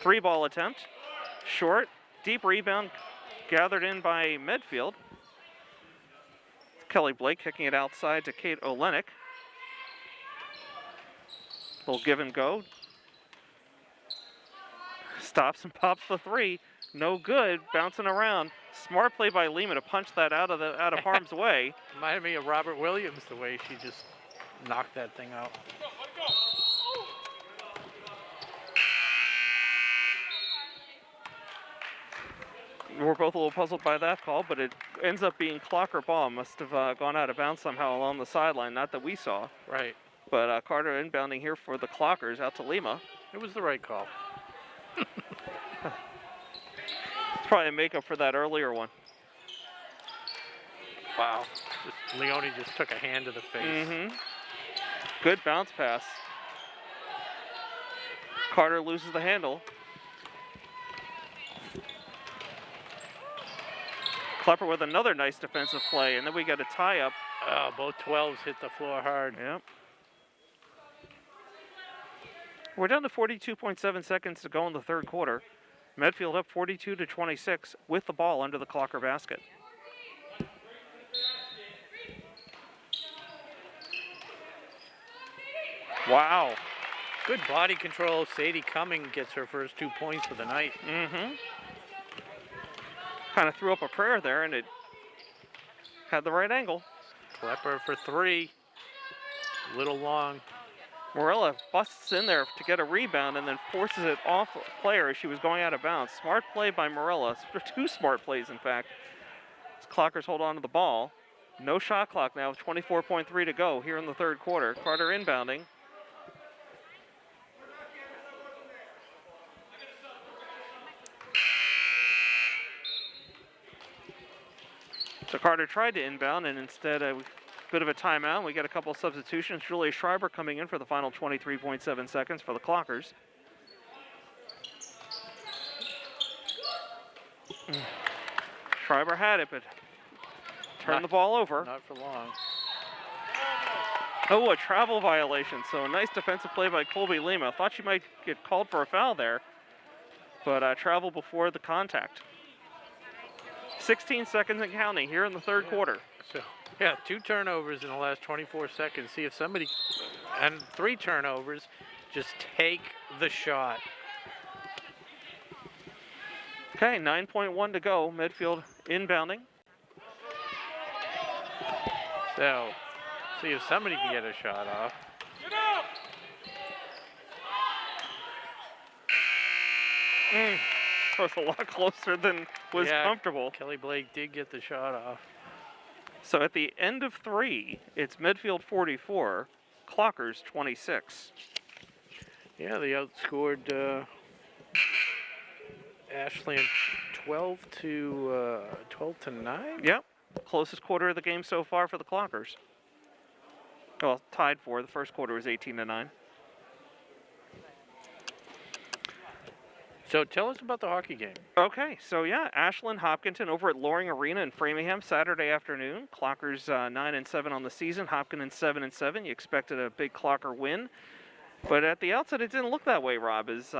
3-ball attempt, short, deep rebound, gathered in by Medfield. Kelly Blake kicking it outside to Kate Olenek. Little give and go. Stops and pops the three. No good, bouncing around. Smart play by Lima to punch that out of harm's way. Reminded me of Robert Williams, the way she just knocked that thing out. We're both a little puzzled by that call, but it ends up being Clocker ball. Must have gone out of bounds somehow along the sideline, not that we saw. Right. But Carter inbounding here for the Clockers out to Lima. It was the right call. It's probably a makeup for that earlier one. Wow. Leone just took a hand to the face. Mm-hmm. Good bounce pass. Carter loses the handle. Klepper with another nice defensive play, and then we got a tie-up. Oh, both 12s hit the floor hard. Yep. We're down to 42.7 seconds to go in the third quarter. Medfield up 42-26 with the ball under the Clocker basket. Wow. Good body control. Sadie Cumming gets her first 2 points of the night. Mm-hmm. Kind of threw up a prayer there, and it had the right angle. Klepper for 3. Little long. Morella busts in there to get a rebound and then forces it off a player as she was going out of bounds. Smart play by Morella. 2 smart plays, in fact. As Clockers hold on to the ball. No shot clock now, 24.3 to go here in the third quarter. Carter inbounding. So Carter tried to inbound, and instead a bit of a timeout. We get a couple of substitutions. Julia Schreiber coming in for the final 23.7 seconds for the Clockers. Schreiber had it, but turn the ball over. Not for long. Oh, a travel violation. So a nice defensive play by Colby Lima. Thought she might get called for a foul there, but travel before the contact. 16 seconds and counting here in the third quarter. So, yeah, 2 turnovers in the last 24 seconds. See if somebody, and 3 turnovers, just take the shot. Okay, 9.1 to go. Medfield inbounding. So, see if somebody can get a shot off. That was a lot closer than was comfortable. Kelly Blake did get the shot off. So at the end of 3, it's Medfield 44, Clockers 26. Yeah, they outscored Ashland 12 to 9. Yep, closest quarter of the game so far for the Clockers. Well, tied for. The first quarter was 18 to 9. So tell us about the hockey game. Okay, so yeah, Ashland Hopkinton over at Loring Arena in Framingham Saturday afternoon. Clockers 9-7 on the season. Hopkinton 7-7. You expected a big Clocker win, but at the outset it didn't look that way. Rob, it was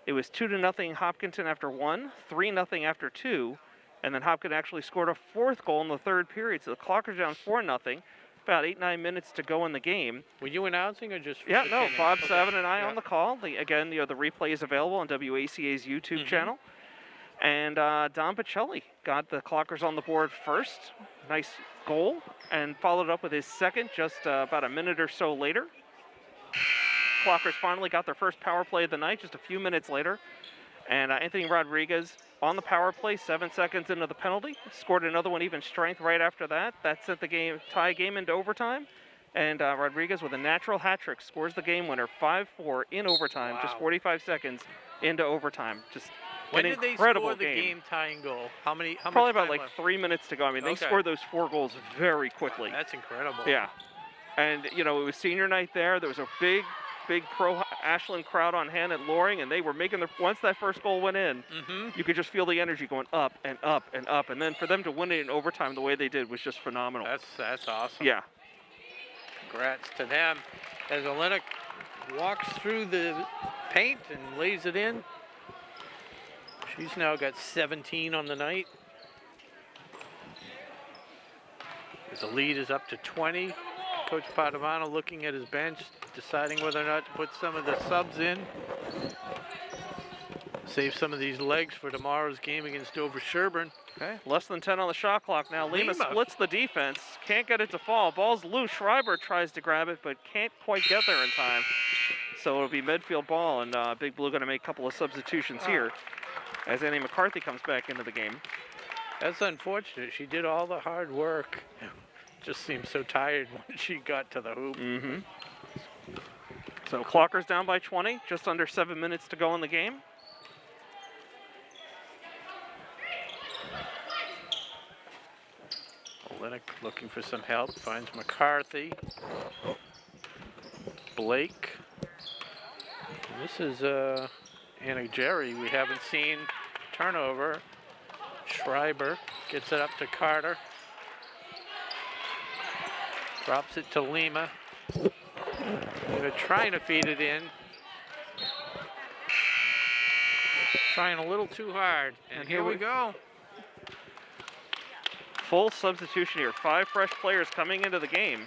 2-0 Hopkinton after 1, 3-0 after 2, and then Hopkinton actually scored a 4th goal in the 3rd period. So the Clockers down 4-0. About 8-9 minutes to go in the game. Were you announcing or just? Yeah, no, Bob Savin and I on the call. Again, the replay is available on WACA's YouTube channel. And Don Pacelli got the Clockers on the board first. Nice goal, and followed up with his second just about a minute or so later. Clockers finally got their first power play of the night just a few minutes later. And Anthony Rodriguez on the power play, 7 seconds into the penalty, scored another one even strength right after that. That sent the tie game into overtime. And Rodriguez with a natural hat trick scores the game winner, 5-4 in overtime, just 45 seconds into overtime. Just when an did they incredible score the game tying goal? How Probably about like left? 3 minutes to go. I mean, they scored those 4 goals very quickly. That's incredible. Yeah. And, it was senior night there. There was a big pro Ashland crowd on hand at Loring, and they were making once that first goal went in, you could just feel the energy going up and up and up. And then for them to win it in overtime the way they did was just phenomenal. That's awesome. Yeah. Congrats to them. As Olenek walks through the paint and lays it in. She's now got 17 on the night. As the lead is up to 20. Coach Padavano looking at his bench, deciding whether or not to put some of the subs in. Save some of these legs for tomorrow's game against Dover Sherburne. Okay, less than 10 on the shot clock now. Lima splits the defense, can't get it to fall. Ball's loose. Schreiber tries to grab it, but can't quite get there in time. So it'll be Medfield ball, and Big Blue going to make a couple of substitutions here as Annie McCarthy comes back into the game. That's unfortunate. She did all the hard work. Just seemed so tired when she got to the hoop. So Clockers down by 20, just under 7 minutes to go in the game. Olenek looking for some help, finds McCarthy. Blake. And this is Anna Jerry we haven't seen. Turnover. Schreiber gets it up to Carter. Drops it to Lima. They're trying to feed it in. Trying a little too hard. And here we go. Full substitution here. 5 fresh players coming into the game.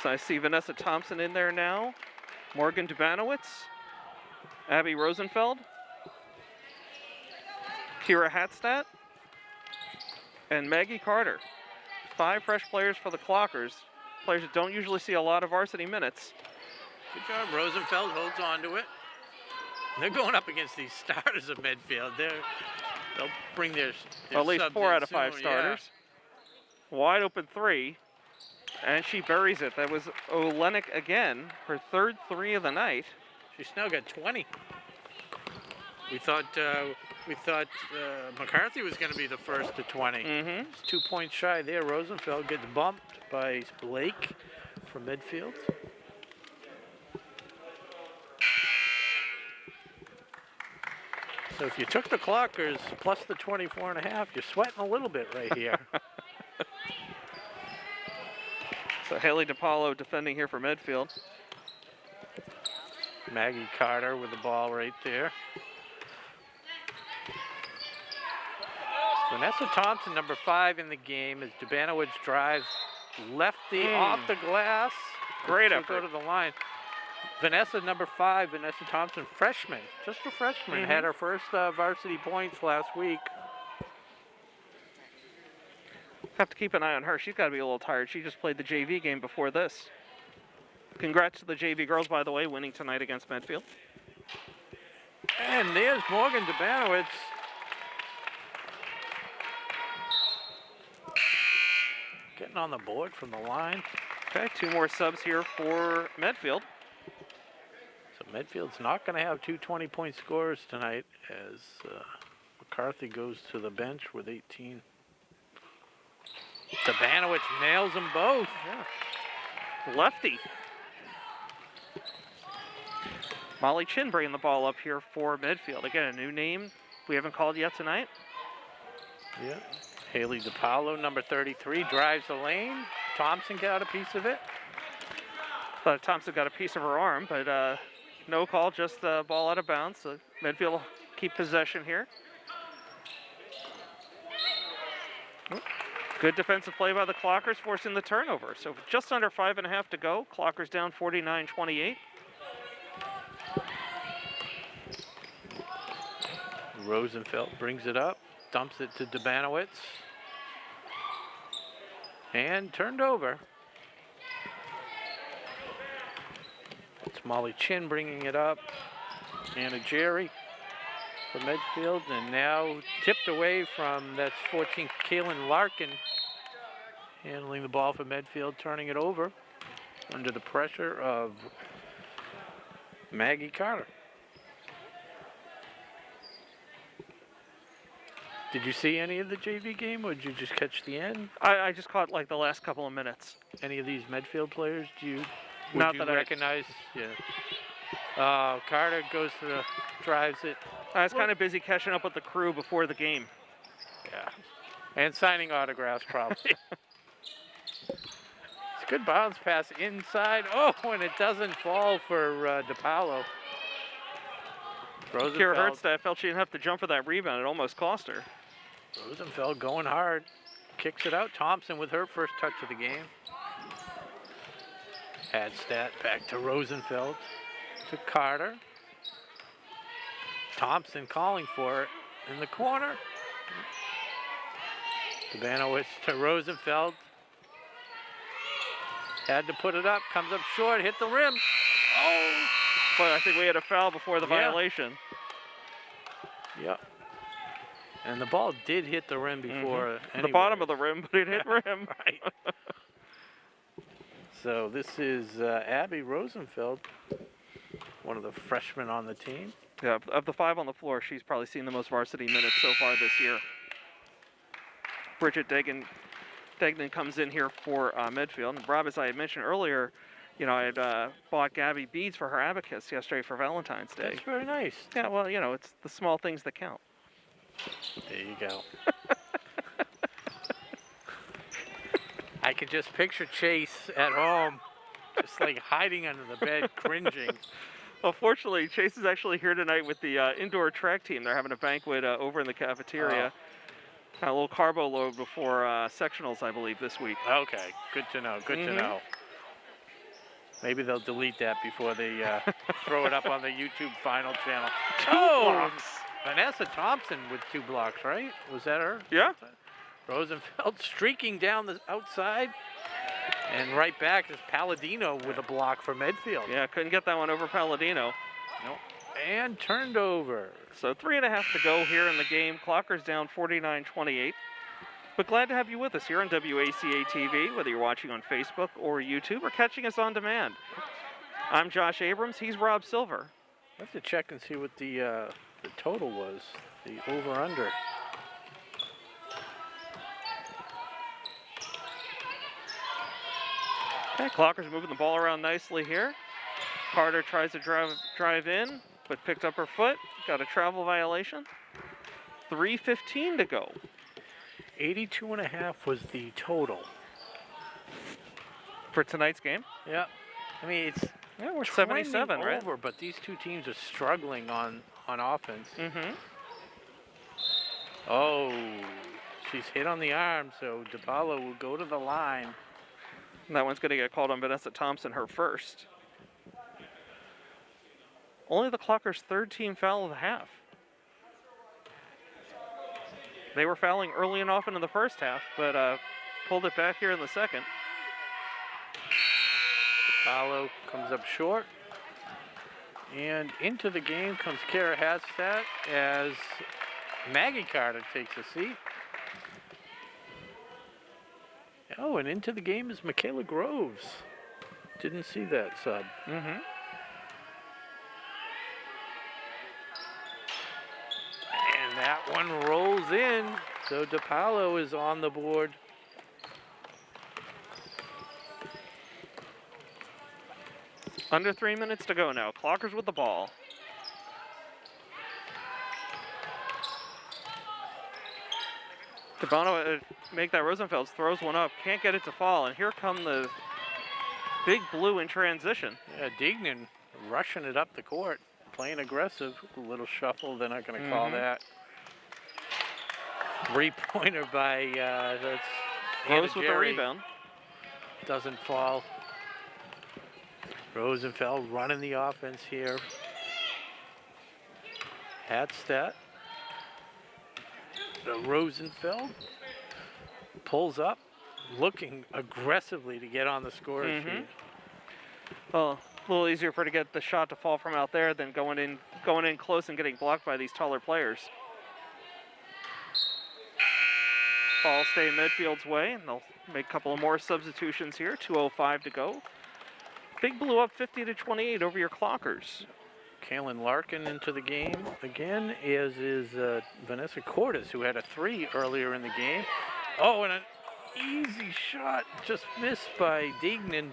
So I see Vanessa Thompson in there now. Morgan Dubanowitz. Abby Rosenfeld. Kira Hatstadt. And Maggie Carter. 5 fresh players for the Clockers. Players that don't usually see a lot of varsity minutes. Good job. Rosenfeld holds on to it. They're going up against these starters of Medfield. They'll bring their at least subs 4 in out of 5 soon, starters. Wide open 3. And she buries it. That was Olenek again. Her 3rd 3 of the night. She's now got 20. We thought McCarthy was going to be the first to 20. It's 2 points shy there. Rosenfeld gets bumped by Blake from Medfield. So if you took the Clockers plus the 24.5, you're sweating a little bit right here. So Haley DePaulo defending here for Medfield. Maggie Carter with the ball right there. Vanessa Thompson, number 5 in the game, as Dubanowicz drives lefty off the glass. Great She'll effort. go to the line. Vanessa, number 5, Vanessa Thompson, freshman, just a freshman, had her first varsity points last week. Have to keep an eye on her. She's got to be a little tired. She just played the JV game before this. Congrats to the JV girls, by the way, winning tonight against Medfield. And there's Morgan Dubanowicz. Getting on the board from the line. Okay, 2 more subs here for Medfield. So Medfield's not going to have 2 20-point scorers tonight as McCarthy goes to the bench with 18. Dubanowicz nails them both. Yeah. Lefty. Molly Chin bringing the ball up here for Medfield. Again, a new name we haven't called yet tonight. Yeah. Haley DePaulo, number 33, drives the lane. Thompson got a piece of it. Thought Thompson got a piece of her arm, but no call, just the ball out of bounds. So Medfield will keep possession here. Good defensive play by the Clockers, forcing the turnover. So just under 5.5 to go. Clockers down 49-28. Rosenfeld brings it up, dumps it to Dubanowicz. And turned over. It's Molly Chin bringing it up. Anna Jerry for Medfield, and now tipped away from, that's 14, Kaylin Larkin, handling the ball for Medfield, turning it over under the pressure of Maggie Carter. Did you see any of the JV game, or did you just catch the end? I just caught like the last couple of minutes. Any of these Medfield players, would Not you that I recognize? Yeah. Carter goes to the, drives it. I was kind of busy catching up with the crew before the game. Yeah. And signing autographs, probably. It's a good bounce pass inside. Oh, and it doesn't fall for DePaulo. Kira Hertzstedt felt she didn't have to jump for that rebound. It almost cost her. Rosenfeld going hard. Kicks it out. Thompson with her first touch of the game. Hadstadt back to Rosenfeld. To Carter. Thompson calling for it in the corner. Dubanowicz to Rosenfeld. Had to put it up. Comes up short. Hit the rim. Oh! But I think we had a foul before the violation. Yep. And the ball did hit the rim before. The bottom of the rim, but it hit rim. Right. So this is Abby Rosenfeld, one of the freshmen on the team. Yeah, of the 5 on the floor, she's probably seen the most varsity minutes so far this year. Bridget Degnan comes in here for Medfield. And Rob, as I had mentioned earlier, you know, I had bought Gabby beads for her abacus yesterday for Valentine's Day. That's very nice. Yeah, well, you know, it's the small things that count. There you go. I could just picture Chase at home, just like hiding under the bed, cringing. Well, fortunately, Chase is actually here tonight with the indoor track team. They're having a banquet over in the cafeteria. A little carbo load before sectionals, I believe, this week. Okay, good to know, good to know. Maybe they'll delete that before they throw it up on the YouTube final channel. Blocks. Vanessa Thompson with 2 blocks, right? Was that her? Yeah. Rosenfeld streaking down the outside. And right back is Palladino with a block for Medfield. Yeah, couldn't get that one over Palladino. Nope. And turned over. So 3.5 to go here in the game. Clockers down 49-28. But glad to have you with us here on WACA-TV, whether you're watching on Facebook or YouTube or catching us on demand. I'm Josh Abrams. He's Rob Silver. I have to check and see what the total was, the over-under. Okay, Clockers moving the ball around nicely here. Carter tries to drive in. but picked up her foot. Got a travel violation. 3:15 to go. 82.5 was the total. For tonight's game? Yeah. I mean, it's we're 77, trending right? over, but these two teams are struggling on offense. Mm-hmm. Oh, she's hit on the arm, so DePaulo will go to the line. And that one's going to get called on Vanessa Thompson, her first. Only the Clockers' third team foul of the half. They were fouling early and often in the first half, but pulled it back here in the second. DePaulo comes up short. And into the game comes Kara Hadstat as Maggie Carter takes a seat. Oh, and into the game is Michaela Groves. Didn't see that sub. Mm-hmm. And that one rolls in, so DePaulo is on the board. Under 3 minutes to go now. Clockers with the ball. DeBono make that Rosenfeld, throws one up, can't get it to fall, and here come the Big Blue in transition. Yeah, Dignan rushing it up the court, playing aggressive. A little shuffle, they're not going to call that. Three-pointer by that's Rose with the rebound. Doesn't fall. Rosenfeld running the offense here. Hadstat. Rosenfeld pulls up, looking aggressively to get on the scorer's sheet. Well, a little easier for her to get the shot to fall from out there than going in close and getting blocked by these taller players. Ball stay Medfield's way, and they'll make a couple of more substitutions here. 2:05 to go. Big Blue up 50-28 over your Clockers. Kaylin Larkin into the game again, as is Vanessa Cordes, who had a three earlier in the game. Oh, and an easy shot just missed by Dignan.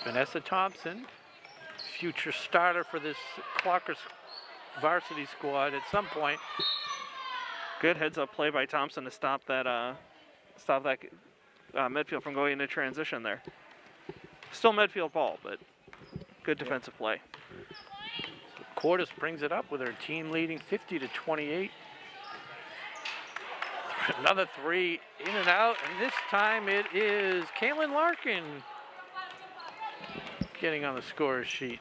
Vanessa Thompson, future starter for this Clockers varsity squad at some point. Good heads-up play by Thompson to stop that Medfield from going into transition there. Still Medfield ball, but good defensive play. So Cordes brings it up with her team leading 50-28. Another three in and out, and this time it is Kaylin Larkin getting on the scorer's sheet.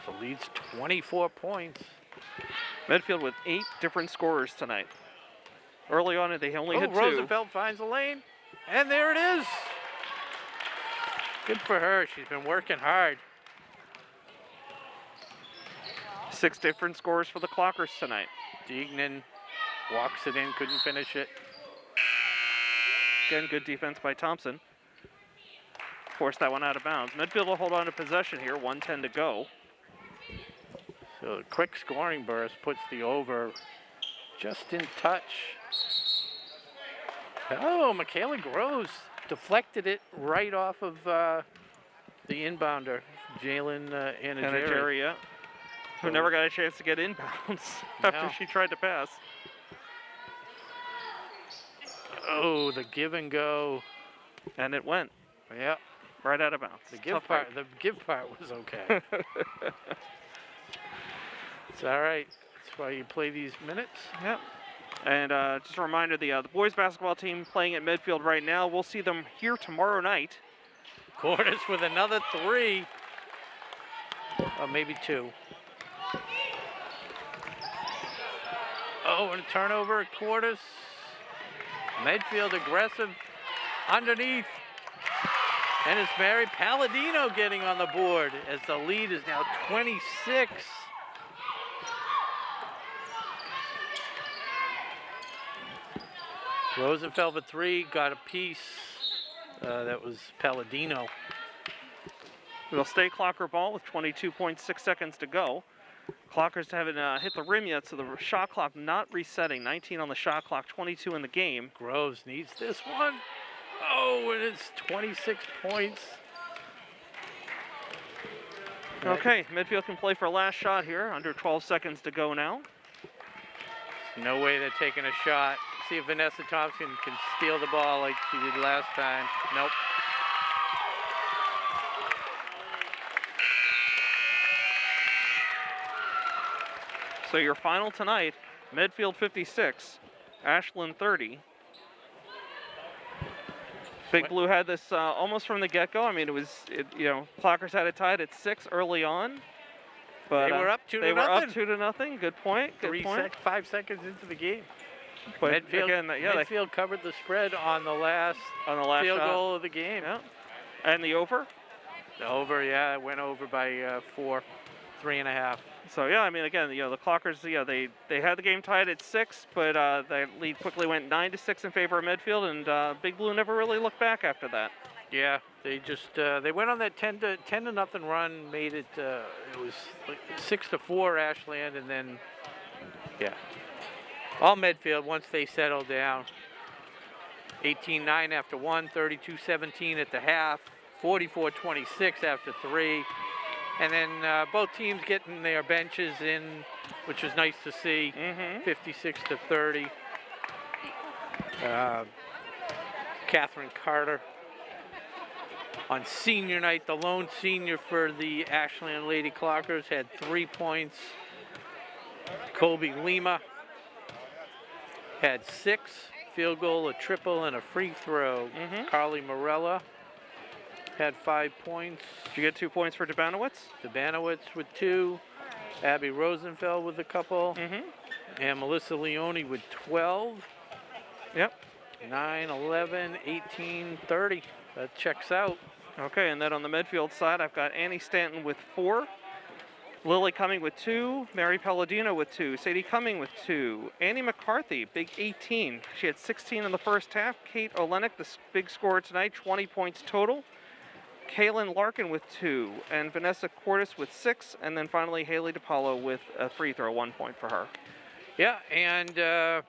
So leads 24 points. Medfield with 8 different scorers tonight. Early on, they only hit 2. Rosenfeld finds a lane, and there it is. Good for her. She's been working hard. 6 different scorers for the Clockers tonight. Dignan walks it in, couldn't finish it. Again, good defense by Thompson. Forced that one out of bounds. Medfield will hold on to possession here, 1:10 to go. So a quick scoring burst puts the over just in touch. Oh, Michaela Groves deflected it right off of the inbounder, Jalen Anageri, who never got a chance to get inbounds after she tried to pass. Oh, the give and go. And it went. Yeah. Right out of bounds. The give part was okay. It's all right. That's why you play these minutes. Yep. And just a reminder, the boys basketball team playing at Medfield right now, we'll see them here tomorrow night. Cordes with another three. Or maybe 2. Oh, and a turnover at Cordes. Medfield aggressive underneath. And it's Mary Palladino getting on the board as the lead is now 26. Rosenfeld for 3, got a piece. That was Palladino. We'll stay Clocker ball with 22.6 seconds to go. Clockers haven't hit the rim yet, so the shot clock not resetting. 19 on the shot clock, 22 in the game. Groves needs this one. Oh, and it's 26 points. Okay, Medfield can play for a last shot here. Under 12 seconds to go now. No way they're taking a shot. See if Vanessa Thompson can steal the ball like she did last time. Nope. So your final tonight, Medfield 56, Ashland 30. Big Blue had this almost from the get-go. I mean, Clockers had it tied at 6 early on. But they were up 2-0. They were up 2-0. Good point. 5 seconds into the game. But Medfield, again, Medfield covered the spread on the last field shot. goal of the game. Yeah. And the over? The over, yeah, it went over by 4, 3.5. So yeah, I mean, again, the Clockers, they had the game tied at 6, but the lead quickly went 9-6 in favor of Medfield, and Big Blue never really looked back after that. Yeah, they just they went on that 10-0 run, made it it was like 6-4 Ashland, and then all Medfield once they settled down. 18-9 after 1, 32-17 at the half, 44-26 after 3. And then both teams getting their benches in, which was nice to see. 56-30. Catherine Carter on senior night, the lone senior for the Ashland Lady Clockers, had 3 points. Colby Lima had 6, field goal, a triple, and a free throw. Carly Morella had 5 points. Did you get 2 points for Debanowitz? Debanowitz with 2. Abby Rosenfeld with a couple. And Melissa Leone with 12. Yep. 9, 11, 18, 30. That checks out. Okay, and then on the Medfield side, I've got Annie Stanton with 4. Lily Cumming with 2. Mary Palladino with 2. Sadie Cumming with 2. Annie McCarthy, big 18. She had 16 in the first half. Kate Olenek, the big scorer tonight, 20 points total. Kaylin Larkin with 2, and Vanessa Cordes with 6, and then finally Haley DePaulo with a free throw, 1 point for her. Yeah, and the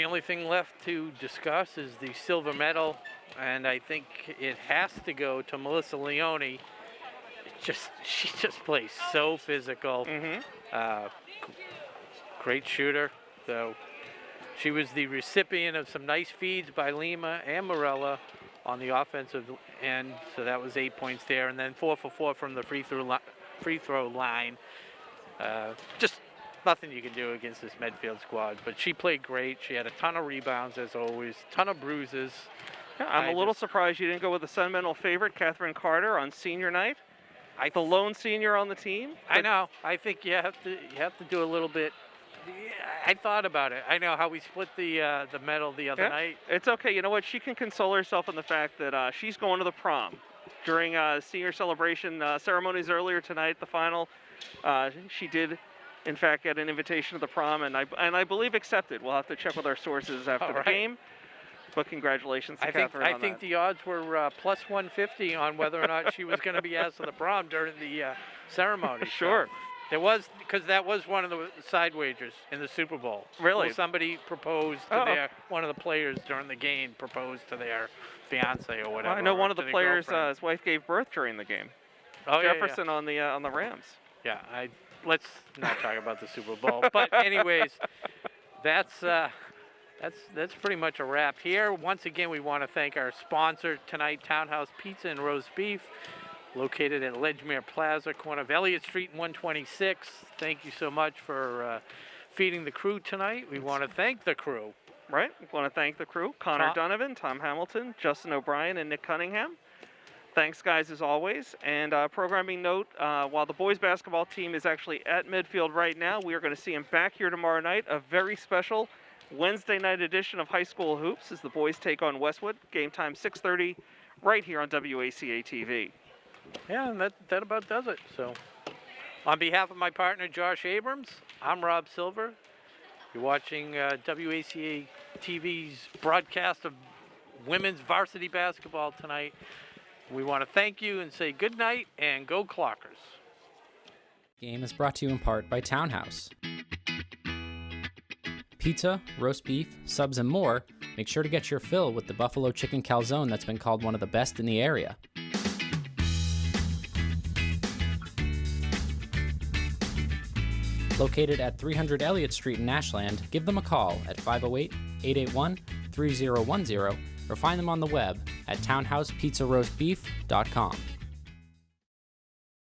only thing left to discuss is the silver medal, and I think it has to go to Melissa Leone. She just plays so physical. Great shooter. So she was the recipient of some nice feeds by Lima and Morella on the offensive end, so that was 8 points there, and then 4 for 4 from the free throw line. Just nothing you can do against this Medfield squad, but she played great. She had a ton of rebounds as always, ton of bruises. Yeah, I'm a little surprised you didn't go with the sentimental favorite, Catherine Carter, on senior night. The lone senior on the team. I know. I think you have to do a little bit. I thought about it. I know how we split the medal the other night. It's okay. You know what? She can console herself in the fact that she's going to the prom during senior celebration ceremonies earlier tonight. The final, she did, in fact, get an invitation to the prom, and I believe accepted. We'll have to check with our sources after the game. But congratulations to Catherine on that. I think the odds were plus 150 on whether or not she was going to be asked to the prom during the ceremony. Sure. So there was, because that was one of the side wagers in the Super Bowl. Really? Well, somebody proposed to one of the players during the game proposed to their fiance or whatever. Well, I know one of the players, his wife gave birth during the game. Oh, Jefferson on the Rams. Yeah, let's not talk about the Super Bowl. But anyways, that's pretty much a wrap here. Once again, we want to thank our sponsor tonight, Townhouse Pizza and Roast Beef, located at Ledgmere Plaza, corner of Elliott Street and 126. Thank you so much for feeding the crew tonight. We want to thank the crew. Right. We want to thank the crew, Connor Donovan, Tom Hamilton, Justin O'Brien, and Nick Cunningham. Thanks, guys, as always. And programming note, while the boys basketball team is actually at Medfield right now, we are going to see them back here tomorrow night. A very special Wednesday night edition of High School Hoops as the boys take on Westwood. Game time 6:30 right here on WACA-TV. Yeah, and that about does it. So on behalf of my partner, Josh Abrams, I'm Rob Silver. You're watching WACA-TV's broadcast of women's varsity basketball tonight. We want to thank you and say good night and go Clockers. Game is brought to you in part by Townhouse. Pizza, roast beef, subs, and more. Make sure to get your fill with the buffalo chicken calzone that's been called one of the best in the area. Located at 300 Elliott Street in Ashland, give them a call at 508-881-3010 or find them on the web at townhousepizzaroastbeef.com.